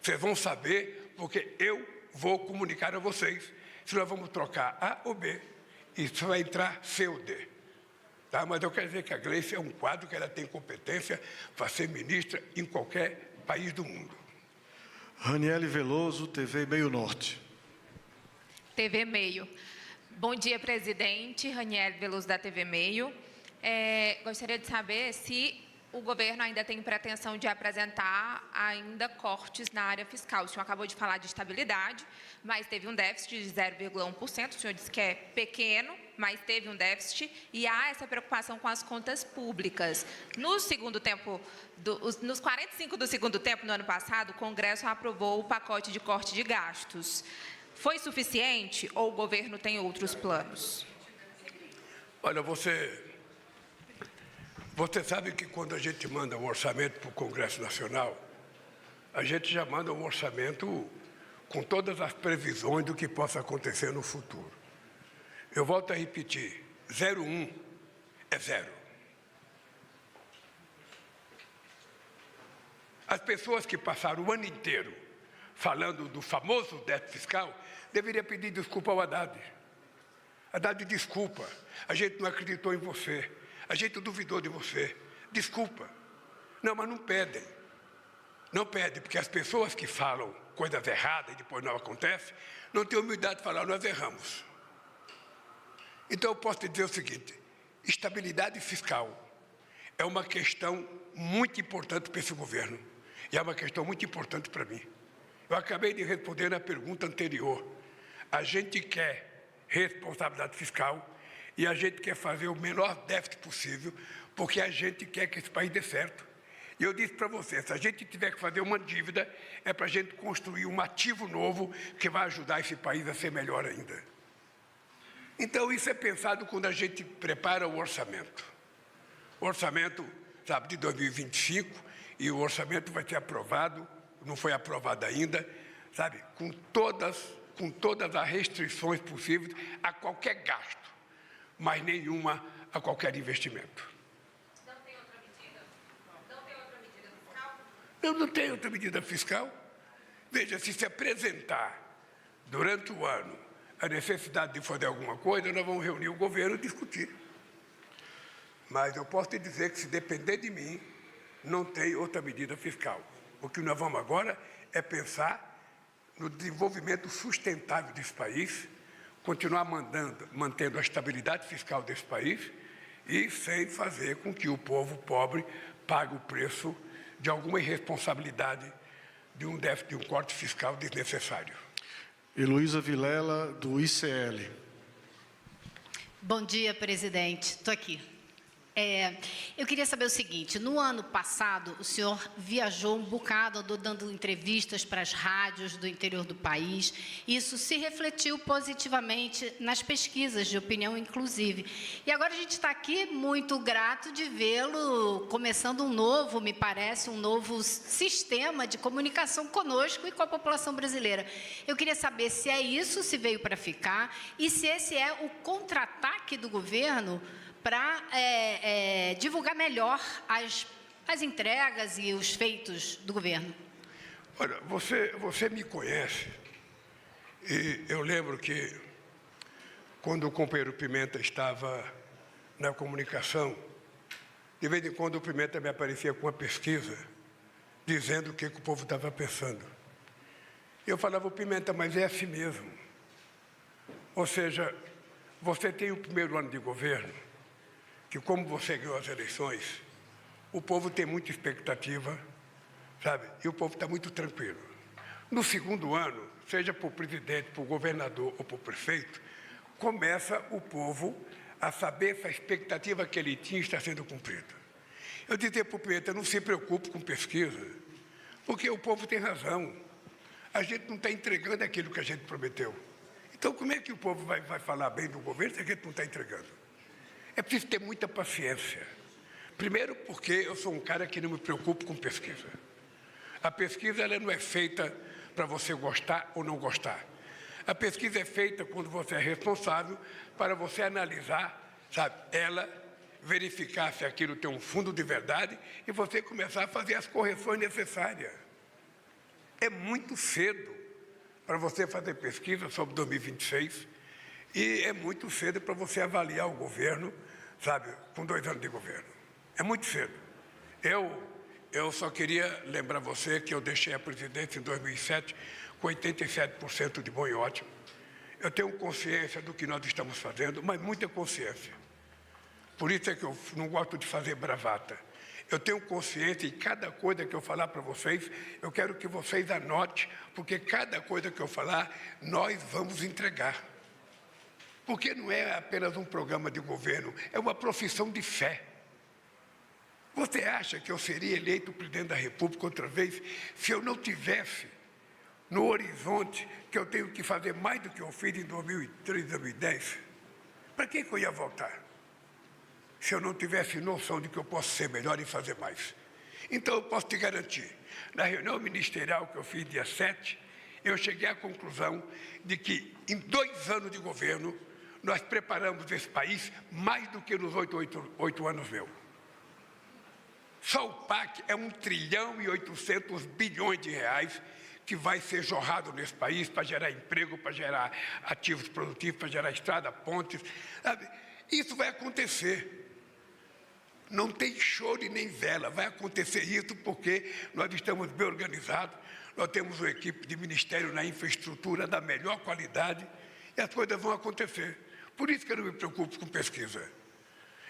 Vocês vão saber porque eu vou comunicar a vocês se nós vamos trocar A ou B e se vai entrar C ou D. Tá? Mas eu quero dizer que a Gleice é um quadro que ela tem competência para ser ministra em qualquer país do mundo. Raniele Veloso, TV Meio Norte. TV Meio. Bom dia, presidente. Raniele Veloso, da TV Meio. Gostaria de saber se o governo ainda tem pretensão de apresentar ainda cortes na área fiscal. O senhor acabou de falar de estabilidade, mas teve um déficit de 0,1%. O senhor disse que é pequeno, mas teve um déficit e há essa preocupação com as contas públicas. No segundo tempo, nos 45 do segundo tempo, no ano passado, o Congresso aprovou o pacote de corte de gastos. Foi suficiente ou o governo tem outros planos? Olha, você sabe que quando a gente manda um orçamento para o Congresso Nacional, a gente já manda um orçamento com todas as previsões do que possa acontecer no futuro. Eu volto a repetir, 0,1 é 0. As pessoas que passaram o ano inteiro falando do famoso déficit fiscal deveriam pedir desculpa ao Haddad. Haddad, desculpa, a gente não acreditou em você. A gente duvidou de você. Desculpa. Não, mas não pedem. Não pedem, porque as pessoas que falam coisas erradas e depois não acontece, não têm humildade de falar, nós erramos. Então, eu posso te dizer o seguinte, estabilidade fiscal é uma questão muito importante para esse governo. E é uma questão muito importante para mim. Eu acabei de responder na pergunta anterior. A gente quer responsabilidade fiscal e a gente quer fazer o menor déficit possível, porque a gente quer que esse país dê certo. E eu disse para você, se a gente tiver que fazer uma dívida, é para a gente construir um ativo novo que vai ajudar esse país a ser melhor ainda. Então, isso é pensado quando a gente prepara o orçamento. O orçamento, sabe, de 2025, e o orçamento vai ser aprovado, não foi aprovado ainda, sabe, com todas as restrições possíveis a qualquer gasto, mas nenhuma a qualquer investimento. Não tem outra medida? Não tem outra medida fiscal? Não tem outra medida fiscal. Veja, se apresentar durante o ano a necessidade de fazer alguma coisa, nós vamos reunir o governo e discutir. Mas eu posso te dizer que, se depender de mim, não tem outra medida fiscal. O que nós vamos agora é pensar no desenvolvimento sustentável desse país, continuar mantendo a estabilidade fiscal desse país e sem fazer com que o povo pobre pague o preço de alguma irresponsabilidade de um déficit, de um corte fiscal desnecessário. Heloísa Vilela, do ICL. Bom dia, presidente. Estou aqui. Eu queria saber o seguinte, no ano passado, o senhor viajou um bocado, andou dando entrevistas para as rádios do interior do país. Isso se refletiu positivamente nas pesquisas de opinião, inclusive. E agora a gente está aqui muito grato de vê-lo começando um novo, me parece, um novo sistema de comunicação conosco e com a população brasileira. Eu queria saber se é isso, se veio para ficar, e se esse é o contra-ataque do governo para divulgar melhor as entregas e os feitos do governo. Olha, você me conhece, e eu lembro que, quando o companheiro Pimenta estava na comunicação, de vez em quando o Pimenta me aparecia com uma pesquisa, dizendo o que o povo estava pensando. Eu falava, Pimenta, mas é assim mesmo. Ou seja, você tem o primeiro ano de governo, que como você ganhou as eleições, o povo tem muita expectativa, sabe? E o povo está muito tranquilo. No segundo ano, seja para o presidente, para o governador ou para o prefeito, começa o povo a saber se a expectativa que ele tinha está sendo cumprida. Eu dizia para o Pimenta, não se preocupe com pesquisa, porque o povo tem razão. A gente não está entregando aquilo que a gente prometeu. Então, como é que o povo vai falar bem do governo se a gente não está entregando? É preciso ter muita paciência. Primeiro, porque eu sou um cara que não me preocupo com pesquisa. A pesquisa ela não é feita para você gostar ou não gostar. A pesquisa é feita quando você é responsável para você analisar, sabe, ela, verificar se aquilo tem um fundo de verdade e você começar a fazer as correções necessárias. É muito cedo para você fazer pesquisa sobre 2026 e é muito cedo para você avaliar o governo, sabe, com 2 anos de governo. É muito cedo. Eu só queria lembrar você que eu deixei a presidência em 2007 com 87% de bom e ótimo. Eu tenho consciência do que nós estamos fazendo, mas muita consciência. Por isso é que eu não gosto de fazer bravata. Eu tenho consciência e cada coisa que eu falar para vocês, eu quero que vocês anotem, porque cada coisa que eu falar, nós vamos entregar. Porque não é apenas um programa de governo, é uma profissão de fé. Você acha que eu seria eleito presidente da República outra vez se eu não tivesse no horizonte que eu tenho que fazer mais do que eu fiz em 2003, 2010? Para que eu ia votar? Se eu não tivesse noção de que eu posso ser melhor e fazer mais. Então, eu posso te garantir, na reunião ministerial que eu fiz dia 7, eu cheguei à conclusão de que, em 2 anos de governo, nós preparamos esse país mais do que nos 8 anos meus. Só o PAC é 1,8 trilhão de reais que vai ser jorrado nesse país para gerar emprego, para gerar ativos produtivos, para gerar estrada, pontes. Sabe? Isso vai acontecer. Não tem choro e nem vela. Vai acontecer isso porque nós estamos bem organizados, nós temos uma equipe de ministério na infraestrutura da melhor qualidade e as coisas vão acontecer. Por isso que eu não me preocupo com pesquisa.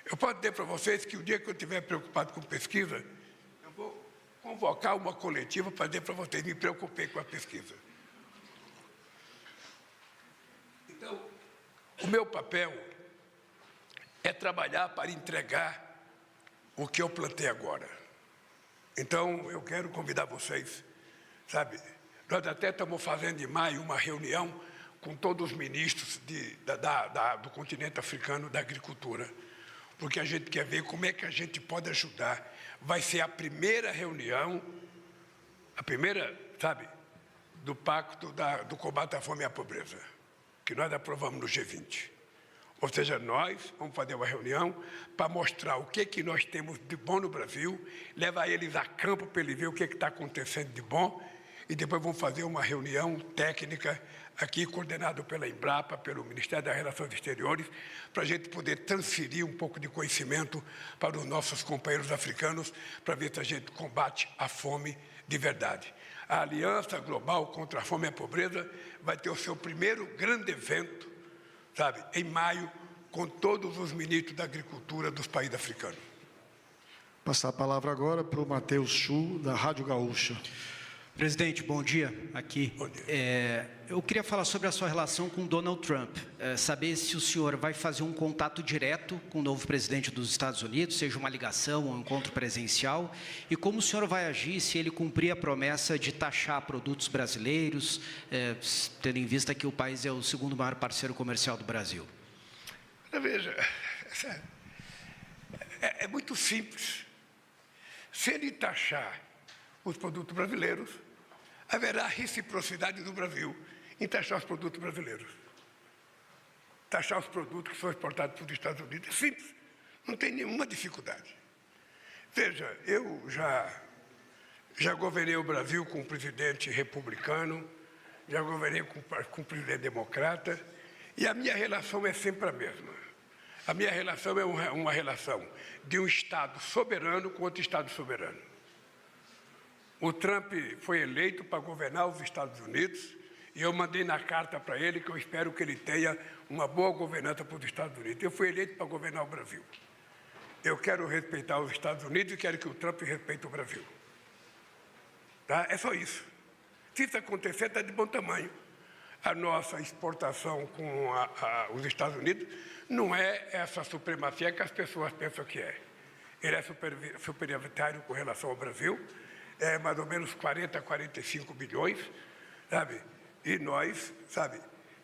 Eu posso dizer para vocês que o dia que eu estiver preocupado com pesquisa, eu vou convocar uma coletiva para dizer para vocês, me preocupei com a pesquisa. Então, o meu papel é trabalhar para entregar o que eu plantei agora. Então, eu quero convidar vocês, sabe, nós até estamos fazendo em maio uma reunião com todos os ministros do continente africano da agricultura, porque a gente quer ver como é que a gente pode ajudar. Vai ser a primeira reunião, sabe, do pacto do combate à fome e à pobreza, que nós aprovamos no G20. Ou seja, nós vamos fazer uma reunião para mostrar o que nós temos de bom no Brasil, levar eles a campo para eles verem o que está acontecendo de bom, e depois vamos fazer uma reunião técnica aqui, coordenado pela Embrapa, pelo Ministério das Relações Exteriores, para a gente poder transferir um pouco de conhecimento para os nossos companheiros africanos, para ver se a gente combate a fome de verdade. A Aliança Global contra a Fome e a Pobreza vai ter o seu primeiro grande evento sabe, em maio, com todos os ministros da agricultura dos países africanos. Passar a palavra agora para o Matheus Chu, da Rádio Gaúcha. Presidente, bom dia. Aqui. Bom dia. Eu queria falar sobre a sua relação com Donald Trump. Saber se o senhor vai fazer um contato direto com o novo presidente dos Estados Unidos, seja uma ligação ou um encontro presencial, e como o senhor vai agir se ele cumprir a promessa de taxar produtos brasileiros, tendo em vista que o país é o segundo maior parceiro comercial do Brasil. Veja, é muito simples. Se ele taxar os produtos brasileiros, haverá reciprocidade do Brasil em taxar os produtos brasileiros. Taxar os produtos que são exportados para os Estados Unidos é simples, não tem nenhuma dificuldade. Veja, eu já governei o Brasil com um presidente republicano, já governei com um presidente democrata, e a minha relação é sempre a mesma. A minha relação é uma relação de um Estado soberano com outro Estado soberano. O Trump foi eleito para governar os Estados Unidos e eu mandei na carta para ele que eu espero que ele tenha uma boa governança para os Estados Unidos. Eu fui eleito para governar o Brasil. Eu quero respeitar os Estados Unidos e quero que o Trump respeite o Brasil. Tá? É só isso. Se isso acontecer, está de bom tamanho. A nossa exportação com os Estados Unidos não é essa supremacia que as pessoas pensam que é. Ele é superioritário com relação ao Brasil, é mais ou menos 40 a 45 bilhões, sabe? E nós, sabe,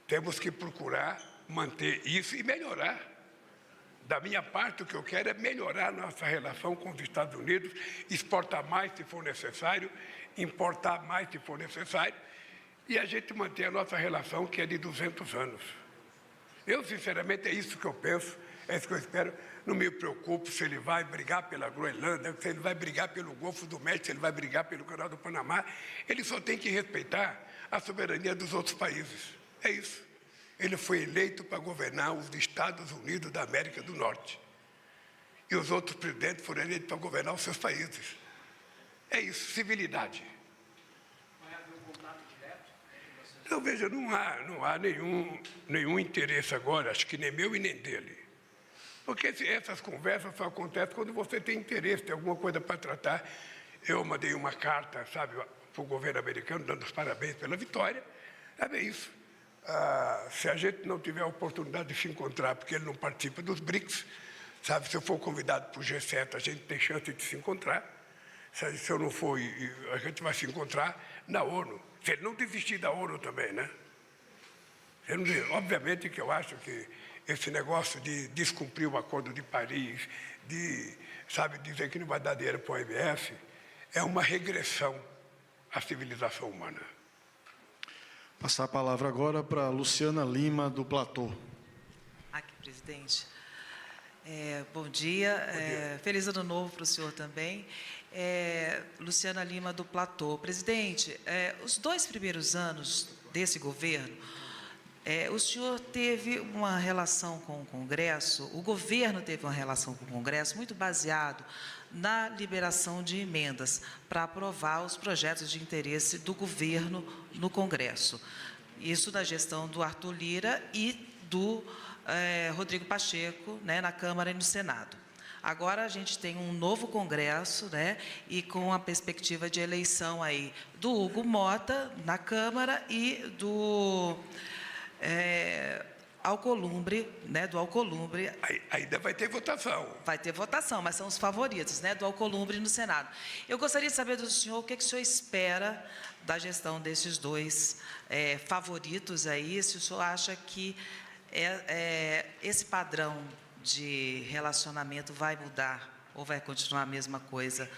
temos que procurar manter isso e melhorar. Da minha parte, o que eu quero é melhorar nossa relação com os Estados Unidos, exportar mais se for necessário, importar mais se for necessário, e a gente manter a nossa relação, que é de 200 anos. Eu, sinceramente, é isso que eu penso, é isso que eu espero. Não me preocupo se ele vai brigar pela Groenlândia, se ele vai brigar pelo Golfo do México, se ele vai brigar pelo Canal do Panamá. Ele só tem que respeitar a soberania dos outros países. É isso. Ele foi eleito para governar os Estados Unidos da América do Norte. E os outros presidentes foram eleitos para governar os seus países. É isso, civilidade. Vai haver um contato direto? Eu vejo, não há nenhum interesse agora, acho que nem meu e nem dele. Porque essas conversas só acontecem quando você tem interesse, tem alguma coisa para tratar. Eu mandei uma carta, sabe, para o governo americano, dando os parabéns pela vitória. É isso. Se a gente não tiver a oportunidade de se encontrar, porque ele não participa dos BRICS, sabe, se eu for convidado para o G7, a gente tem chance de se encontrar. Se eu não for, a gente vai se encontrar na ONU. Se ele não desistir da ONU também, né? Obviamente que eu acho que esse negócio de descumprir o Acordo de Paris, de, sabe, dizer que não vai dar dinheiro para o OMS, é uma regressão à civilização humana. Passar a palavra agora para a Luciana Lima, do Platô. Aqui, presidente. Bom dia. Feliz ano novo para o senhor também. Luciana Lima, do Platô. Presidente, os 2 primeiros anos desse governo, o senhor teve uma relação com o Congresso, o governo teve uma relação com o Congresso muito baseado na liberação de emendas para aprovar os projetos de interesse do governo no Congresso. Isso na gestão do Arthur Lira e do Rodrigo Pacheco, né, na Câmara e no Senado. Agora a gente tem um novo Congresso, né, e com a perspectiva de eleição aí do Hugo Mota na Câmara e do Alcolumbre, né, do Alcolumbre. Ainda vai ter votação. Vai ter votação, mas são os favoritos, né, do Alcolumbre no Senado. Eu gostaria de saber do senhor o que o senhor espera da gestão desses 2 favoritos aí, se o senhor acha que esse padrão de relacionamento vai mudar ou vai continuar a mesma coisa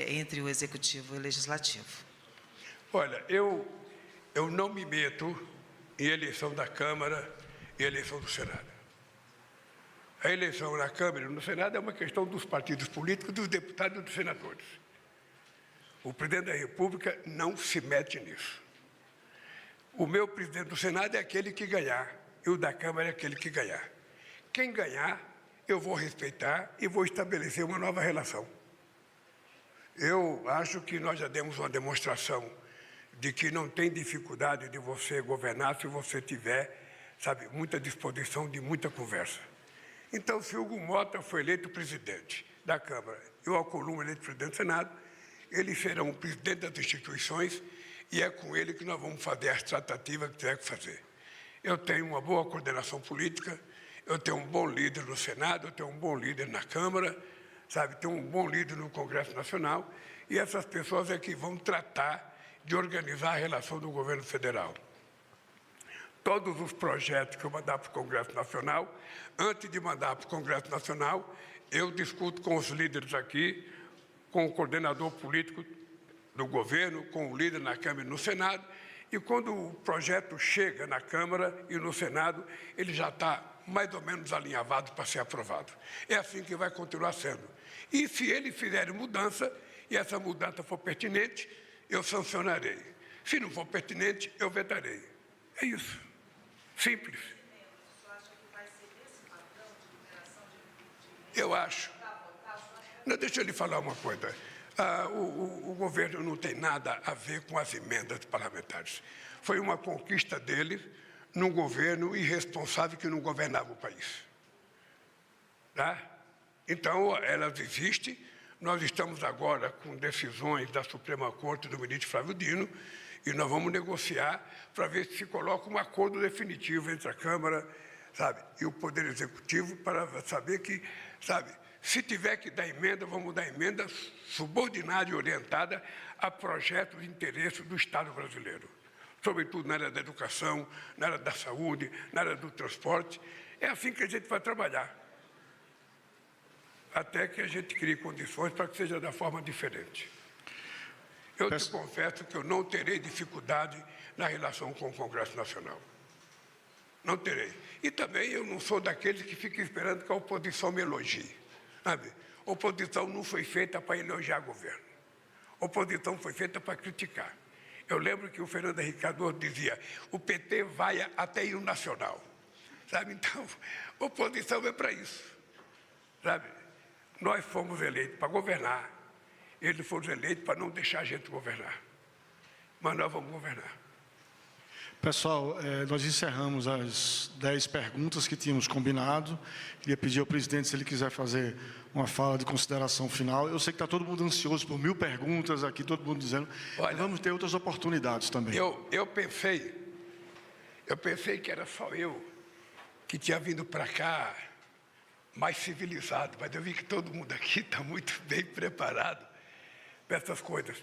entre o Executivo e o Legislativo. Olha, eu não me meto em eleição da Câmara e eleição do Senado. A eleição na Câmara e no Senado é uma questão dos partidos políticos, dos deputados e dos senadores. O presidente da República não se mete nisso. O meu presidente do Senado é aquele que ganhar, e o da Câmara é aquele que ganhar. Quem ganhar, eu vou respeitar e vou estabelecer uma nova relação. Eu acho que nós já demos uma demonstração de que não tem dificuldade de você governar se você tiver, sabe, muita disposição de muita conversa. Então, se Hugo Mota foi eleito presidente da Câmara e o Alcolumbre eleito presidente do Senado, eles serão o presidente das instituições e é com ele que nós vamos fazer as tratativas que tiver que fazer. Eu tenho uma boa coordenação política, eu tenho um bom líder no Senado, eu tenho um bom líder na Câmara, sabe, tenho um bom líder no Congresso Nacional, e essas pessoas é que vão tratar de organizar a relação do governo federal. Todos os projetos que eu mandar para o Congresso Nacional, antes de mandar para o Congresso Nacional, eu discuto com os líderes aqui, com o coordenador político do governo, com o líder na Câmara e no Senado, e quando o projeto chega na Câmara e no Senado, ele já está mais ou menos alinhavado para ser aprovado. É assim que vai continuar sendo. E se eles fizerem mudança, e essa mudança for pertinente, eu sancionarei. Se não for pertinente, eu vetarei. É isso. Simples. Eu acho. Não, deixa eu lhe falar uma coisa. O governo não tem nada a ver com as emendas parlamentares. Foi uma conquista deles num governo irresponsável que não governava o país. Tá? Então, elas existem. Nós estamos agora com decisões da Suprema Corte do ministro Flávio Dino e nós vamos negociar para ver se coloca um acordo definitivo entre a Câmara, sabe, e o Poder Executivo para saber que, sabe, se tiver que dar emenda, vamos dar emenda subordinada e orientada a projetos de interesse do Estado brasileiro, sobretudo na área da educação, na área da saúde, na área do transporte. É assim que a gente vai trabalhar, até que a gente crie condições para que seja da forma diferente. Eu te confesso que eu não terei dificuldade na relação com o Congresso Nacional. Não terei. E também eu não sou daqueles que ficam esperando que a oposição me elogie. Sabe? Oposição não foi feita para elogiar o governo. Oposição foi feita para criticar. Eu lembro que o Fernando Henrique Cardoso dizia, o PT vai até ir no Nacional. Sabe? Então, oposição é para isso. Sabe? Nós fomos eleitos para governar. Eles foram eleitos para não deixar a gente governar. Mas nós vamos governar. Pessoal, nós encerramos as 10 perguntas que tínhamos combinado. Queria pedir ao presidente se ele quiser fazer uma fala de consideração final. Eu sei que está todo mundo ansioso por 1000 perguntas aqui, todo mundo dizendo. Olha, vamos ter outras oportunidades também. Eu pensei que era só eu que tinha vindo para cá mais civilizado, mas eu vi que todo mundo aqui está muito bem preparado para essas coisas.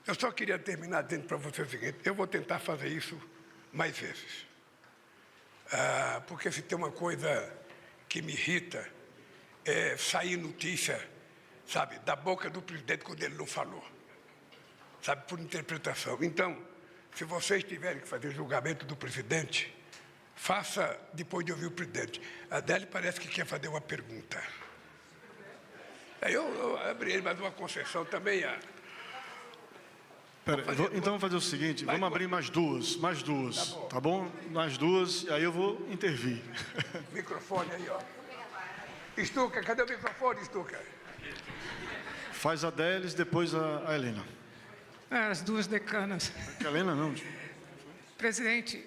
Eu só queria terminar dizendo para você o seguinte, eu vou tentar fazer isso mais vezes. Porque se tem uma coisa que me irrita, é sair notícia, sabe, da boca do presidente quando ele não falou. Sabe, por interpretação. Então, se vocês tiverem que fazer julgamento do presidente, faça depois de ouvir o presidente. A Adele parece que quer fazer uma pergunta. Eu abri mais uma concessão também. Então vamos fazer o seguinte, vamos abrir mais duas, tá bom? Mais duas, e aí eu vou intervir. Microfone aí, ó. Stuka, cadê o microfone, Stuka? Faz a Délis, depois a Helena. As duas decanas. A Helena não. Presidente,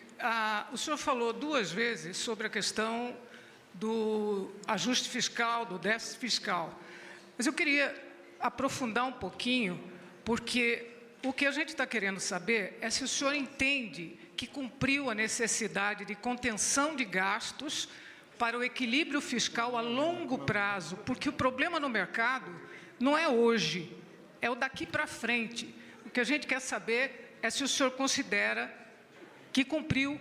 o senhor falou 2 vezes sobre a questão do ajuste fiscal, do déficit fiscal. Mas eu queria aprofundar um pouquinho, porque o que a gente está querendo saber é se o senhor entende que cumpriu a necessidade de contenção de gastos para o equilíbrio fiscal a longo prazo, porque o problema no mercado não é hoje, é o daqui para frente. O que a gente quer saber é se o senhor considera que cumpriu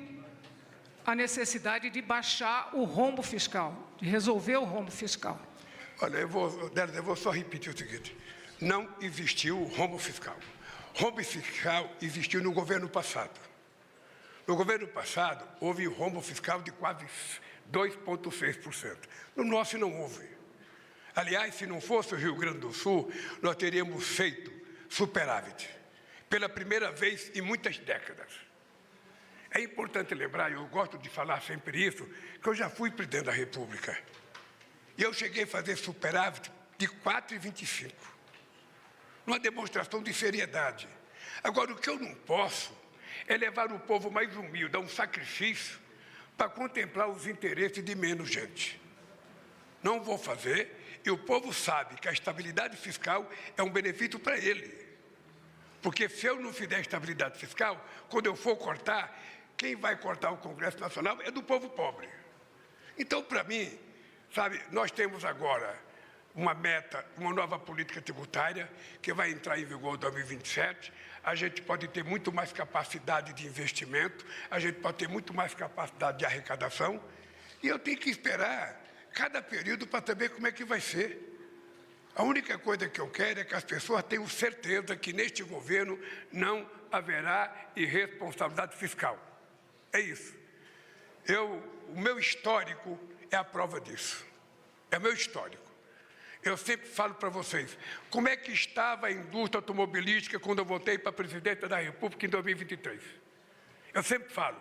a necessidade de baixar o rombo fiscal, de resolver o rombo fiscal. Olha, eu vou só repetir o seguinte, não existiu rombo fiscal. Rombo fiscal existiu no governo passado. No governo passado, houve rombo fiscal de quase 2,6%. No nosso não houve. Aliás, se não fosse o Rio Grande do Sul, nós teríamos feito superávit. Pela primeira vez em muitas décadas. É importante lembrar, eu gosto de falar sempre isso, que eu já fui presidente da República. E eu cheguei a fazer superávit de 4,25. Uma demonstração de seriedade. Agora, o que eu não posso é levar o povo mais humilde a um sacrifício para contemplar os interesses de menos gente. Não vou fazer, e o povo sabe que a estabilidade fiscal é um benefício para ele. Porque se eu não fizer estabilidade fiscal, quando eu for cortar, quem vai cortar o Congresso Nacional é do povo pobre. Então, para mim, sabe, nós temos agora uma meta, uma nova política tributária, que vai entrar em vigor em 2027. A gente pode ter muito mais capacidade de investimento, a gente pode ter muito mais capacidade de arrecadação, e eu tenho que esperar cada período para saber como é que vai ser. A única coisa que eu quero é que as pessoas tenham certeza que neste governo não haverá irresponsabilidade fiscal. É isso. O meu histórico é a prova disso. É o meu histórico. Eu sempre falo para vocês, como é que estava a indústria automobilística quando eu voltei para a presidência da República em 2023? Eu sempre falo,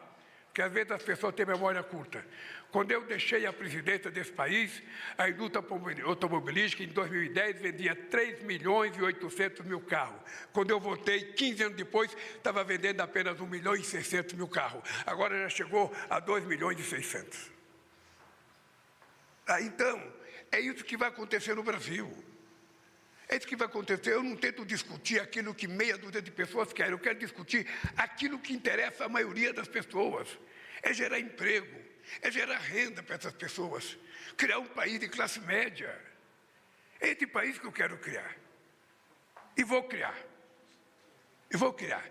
que às vezes as pessoas têm memória curta. Quando eu deixei a presidência desse país, a indústria automobilística, em 2010, vendia 3.800.000 carros. Quando eu voltei, 15 anos depois, estava vendendo apenas 1.600.000 carros. Agora já chegou a 2.600.000. Então, é isso que vai acontecer no Brasil. É isso que vai acontecer. Eu não tento discutir aquilo que meia dúzia de pessoas querem. Eu quero discutir aquilo que interessa à maioria das pessoas. É gerar emprego, é gerar renda para essas pessoas. Criar um país de classe média. É esse país que eu quero criar. E vou criar. E vou criar.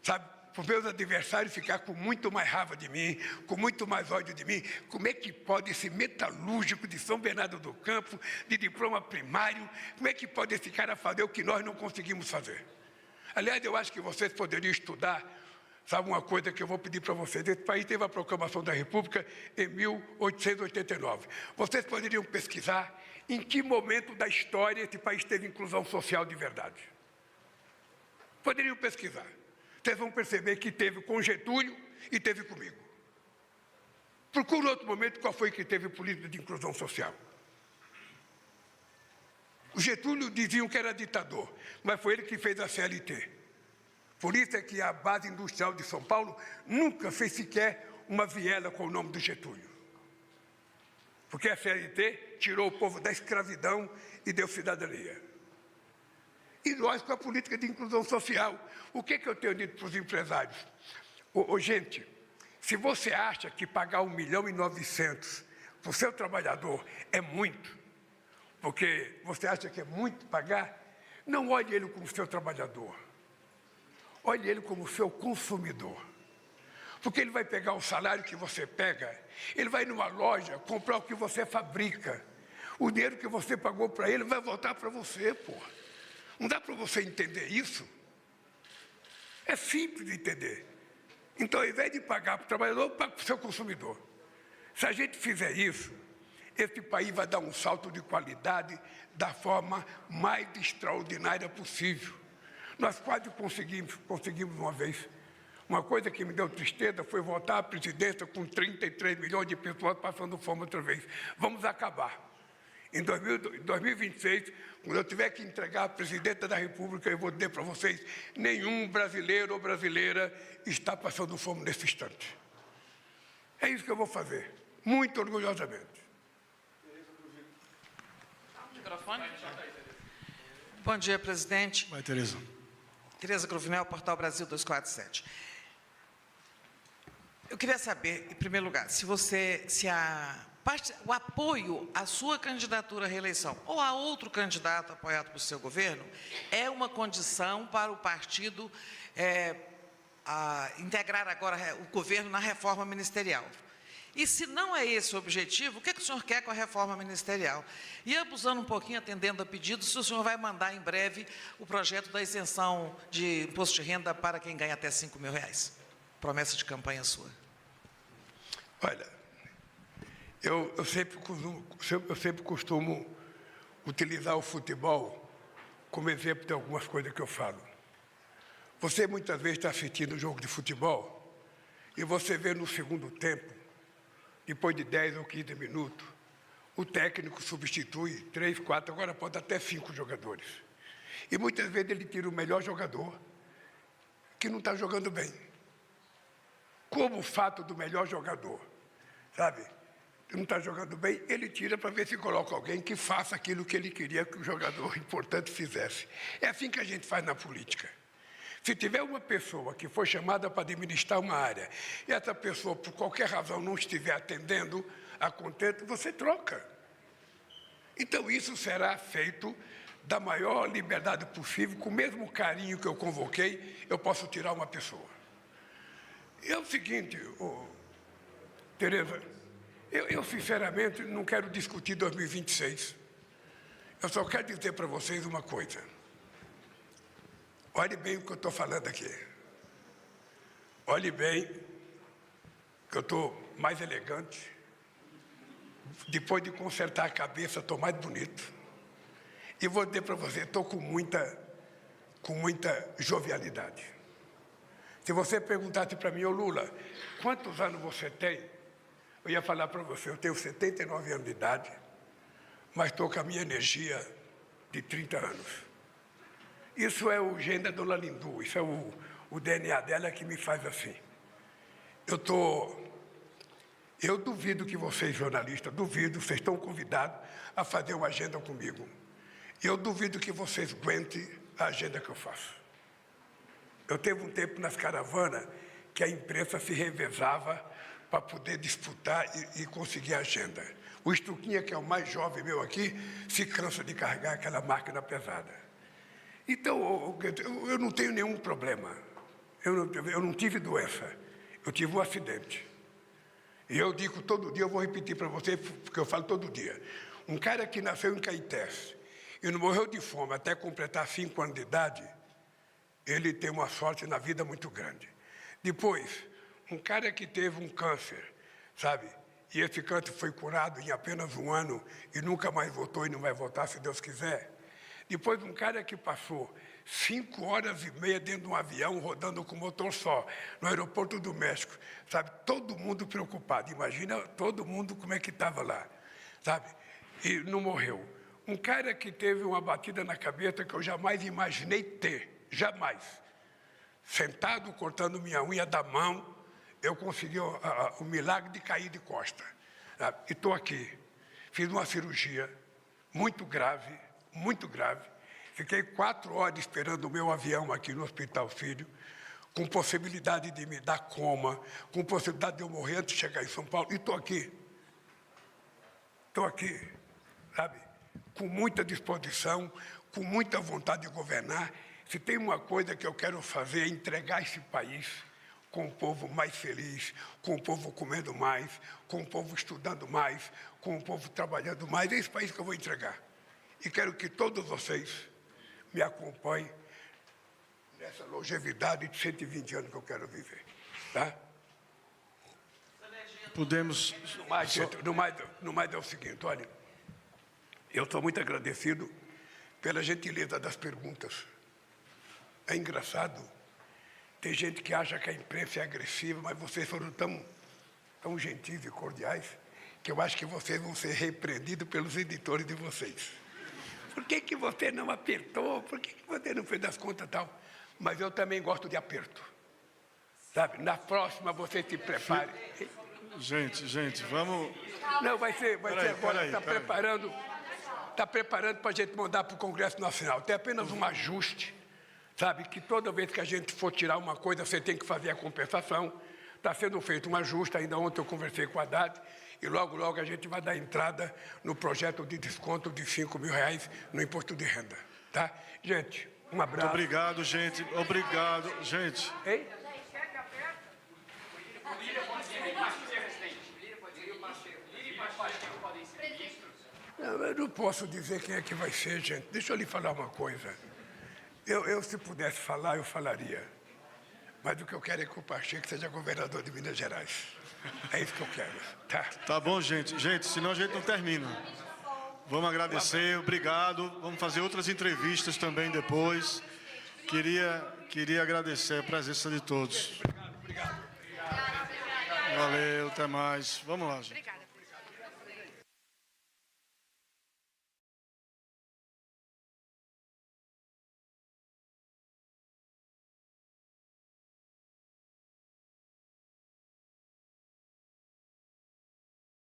Sabe? Para os meus adversários ficar com muito mais raiva de mim, com muito mais ódio de mim. Como é que pode esse metalúrgico de São Bernardo do Campo, de diploma primário, como é que pode esse cara fazer o que nós não conseguimos fazer? Aliás, eu acho que vocês poderiam estudar, sabe uma coisa que eu vou pedir para vocês? Esse país teve a proclamação da República em 1889. Vocês poderiam pesquisar em que momento da história esse país teve inclusão social de verdade. Poderiam pesquisar. Vocês vão perceber que teve com Getúlio e teve comigo. Procura outro momento qual foi que teve política de inclusão social. O Getúlio diziam que era ditador, mas foi ele que fez a CLT. Por isso é que a base industrial de São Paulo nunca fez sequer uma viela com o nome do Getúlio. Porque a CLT tirou o povo da escravidão e deu cidadania. E nós com a política de inclusão social. O que eu tenho dito para os empresários? Gente, se você acha que pagar 1.900.000 para o seu trabalhador é muito, porque você acha que é muito pagar, não olhe ele como seu trabalhador. Olhe ele como seu consumidor. Porque ele vai pegar o salário que você pega, ele vai numa loja comprar o que você fabrica. O dinheiro que você pagou para ele vai voltar para você, porra. Não dá para você entender isso? É simples de entender. Então, ao invés de pagar para o trabalhador, paga para o seu consumidor. Se a gente fizer isso, esse país vai dar um salto de qualidade da forma mais extraordinária possível. Nós quase conseguimos uma vez. Uma coisa que me deu tristeza foi voltar à presidência com 33 milhões de pessoas passando fome outra vez. Vamos acabar. Em 2026, quando eu tiver que entregar a presidenta da República, eu vou dizer para vocês, nenhum brasileiro ou brasileira está passando fome nesse instante. É isso que eu vou fazer, muito orgulhosamente. Microfone? Bom dia, presidente. Vai, Tereza. Tereza Cruvinel, Portal Brasil 247. Eu queria saber, em primeiro lugar, o apoio à sua candidatura à reeleição ou a outro candidato apoiado pelo seu governo é uma condição para o partido integrar agora o governo na reforma ministerial. E se não é esse o objetivo, o que o senhor quer com a reforma ministerial? E abusando um pouquinho, atendendo a pedidos, se o senhor vai mandar em breve o projeto da isenção de imposto de renda para quem ganha até R$5.000. Promessa de campanha sua. Olha, eu sempre costumo utilizar o futebol como exemplo de algumas coisas que eu falo. Você muitas vezes está assistindo um jogo de futebol e você vê no segundo tempo, depois de 10 ou 15 minutos, o técnico substitui 3, 4, agora pode até 5 jogadores. E muitas vezes ele tira o melhor jogador que não está jogando bem. Como o fato do melhor jogador sabe? Não está jogando bem, ele tira para ver se coloca alguém que faça aquilo que ele queria que o jogador importante fizesse. É assim que a gente faz na política. Se tiver uma pessoa que foi chamada para administrar uma área e essa pessoa, por qualquer razão, não estiver atendendo a contento, você troca. Então, isso será feito da maior liberdade possível, com o mesmo carinho que eu convoquei, eu posso tirar uma pessoa. E é o seguinte, Tereza, eu sinceramente não quero discutir 2026. Eu só quero dizer para vocês uma coisa. Olhe bem o que eu estou falando aqui. Olhe bem que eu estou mais elegante. Depois de consertar a cabeça, estou mais bonito. E vou dizer para você, estou com muita jovialidade. Se você perguntasse para mim, ô Lula, quantos anos você tem? Eu ia falar para você, eu tenho 79 anos de idade, mas estou com a minha energia de 30 anos. Isso é o gene da Dona Lindu, isso é o DNA dela que me faz assim. Eu duvido que vocês, jornalistas, duvido, vocês estão convidados a fazer uma agenda comigo. Eu duvido que vocês aguentem a agenda que eu faço. Eu teve um tempo nas caravanas que a imprensa se revezava para poder disputar e conseguir a agenda. O Estuquinha, que é o mais jovem meu aqui, se cansa de carregar aquela máquina pesada. Então, eu não tenho nenhum problema. Eu não tive doença. Eu tive um acidente. E eu digo todo dia, eu vou repetir para você, porque eu falo todo dia. Um cara que nasceu em Caetés e não morreu de fome até completar 5 anos de idade, ele tem uma sorte na vida muito grande. Depois, um cara que teve um câncer, sabe? E esse câncer foi curado em apenas 1 ano e nunca mais voltou e não vai voltar, se Deus quiser. Depois, um cara que passou 5 horas e meia dentro de um avião, rodando com motor só, no aeroporto do México, sabe? Todo mundo preocupado. Imagina todo mundo como é que estava lá, sabe? E não morreu. Um cara que teve uma batida na cabeça que eu jamais imaginei ter, jamais. Sentado, cortando minha unha da mão, eu consegui o milagre de cair de costa. Sabe? E estou aqui. Fiz uma cirurgia muito grave, muito grave. Fiquei 4 horas esperando o meu avião aqui no Hospital Sírio, com possibilidade de me dar coma, com possibilidade de eu morrer antes de chegar em São Paulo. E estou aqui. Estou aqui, sabe? Com muita disposição, com muita vontade de governar. Se tem uma coisa que eu quero fazer é entregar esse país com o povo mais feliz, com o povo comendo mais, com o povo estudando mais, com o povo trabalhando mais. É esse país que eu vou entregar. E quero que todos vocês me acompanhem nessa longevidade de 120 anos que eu quero viver. Tá? Podemos... No mais é o seguinte, olha, eu estou muito agradecido pela gentileza das perguntas. É engraçado, tem gente que acha que a imprensa é agressiva, mas vocês foram tão gentis e cordiais que eu acho que vocês vão ser repreendidos pelos editores de vocês. Por que você não apertou? Por que você não fez das contas tal? Mas eu também gosto de aperto. Sabe? Na próxima você se prepare. Gente, vamos... Não, vai ser agora. Está preparando para a gente mandar para o Congresso Nacional. Tem apenas um ajuste, sabe? Que toda vez que a gente for tirar uma coisa, você tem que fazer a compensação. Está sendo feito um ajuste. Ainda ontem eu conversei com a Haddad. E logo a gente vai dar entrada no projeto de desconto de R$5.000 no imposto de renda. Tá? Gente, um abraço. Muito obrigado, gente. Obrigado, gente. Hein? Não, eu não posso dizer quem é que vai ser, gente. Deixa eu lhe falar uma coisa. Eu se pudesse falar, eu falaria. Mas o que eu quero é que o Pacheco seja governador de Minas Gerais. É isso que eu quero, tá? Tá bom, gente. Gente, senão a gente não termina. Vamos agradecer, obrigado. Vamos fazer outras entrevistas também depois. Queria agradecer a presença de todos. Obrigado. Valeu, até mais. Vamos lá, gente.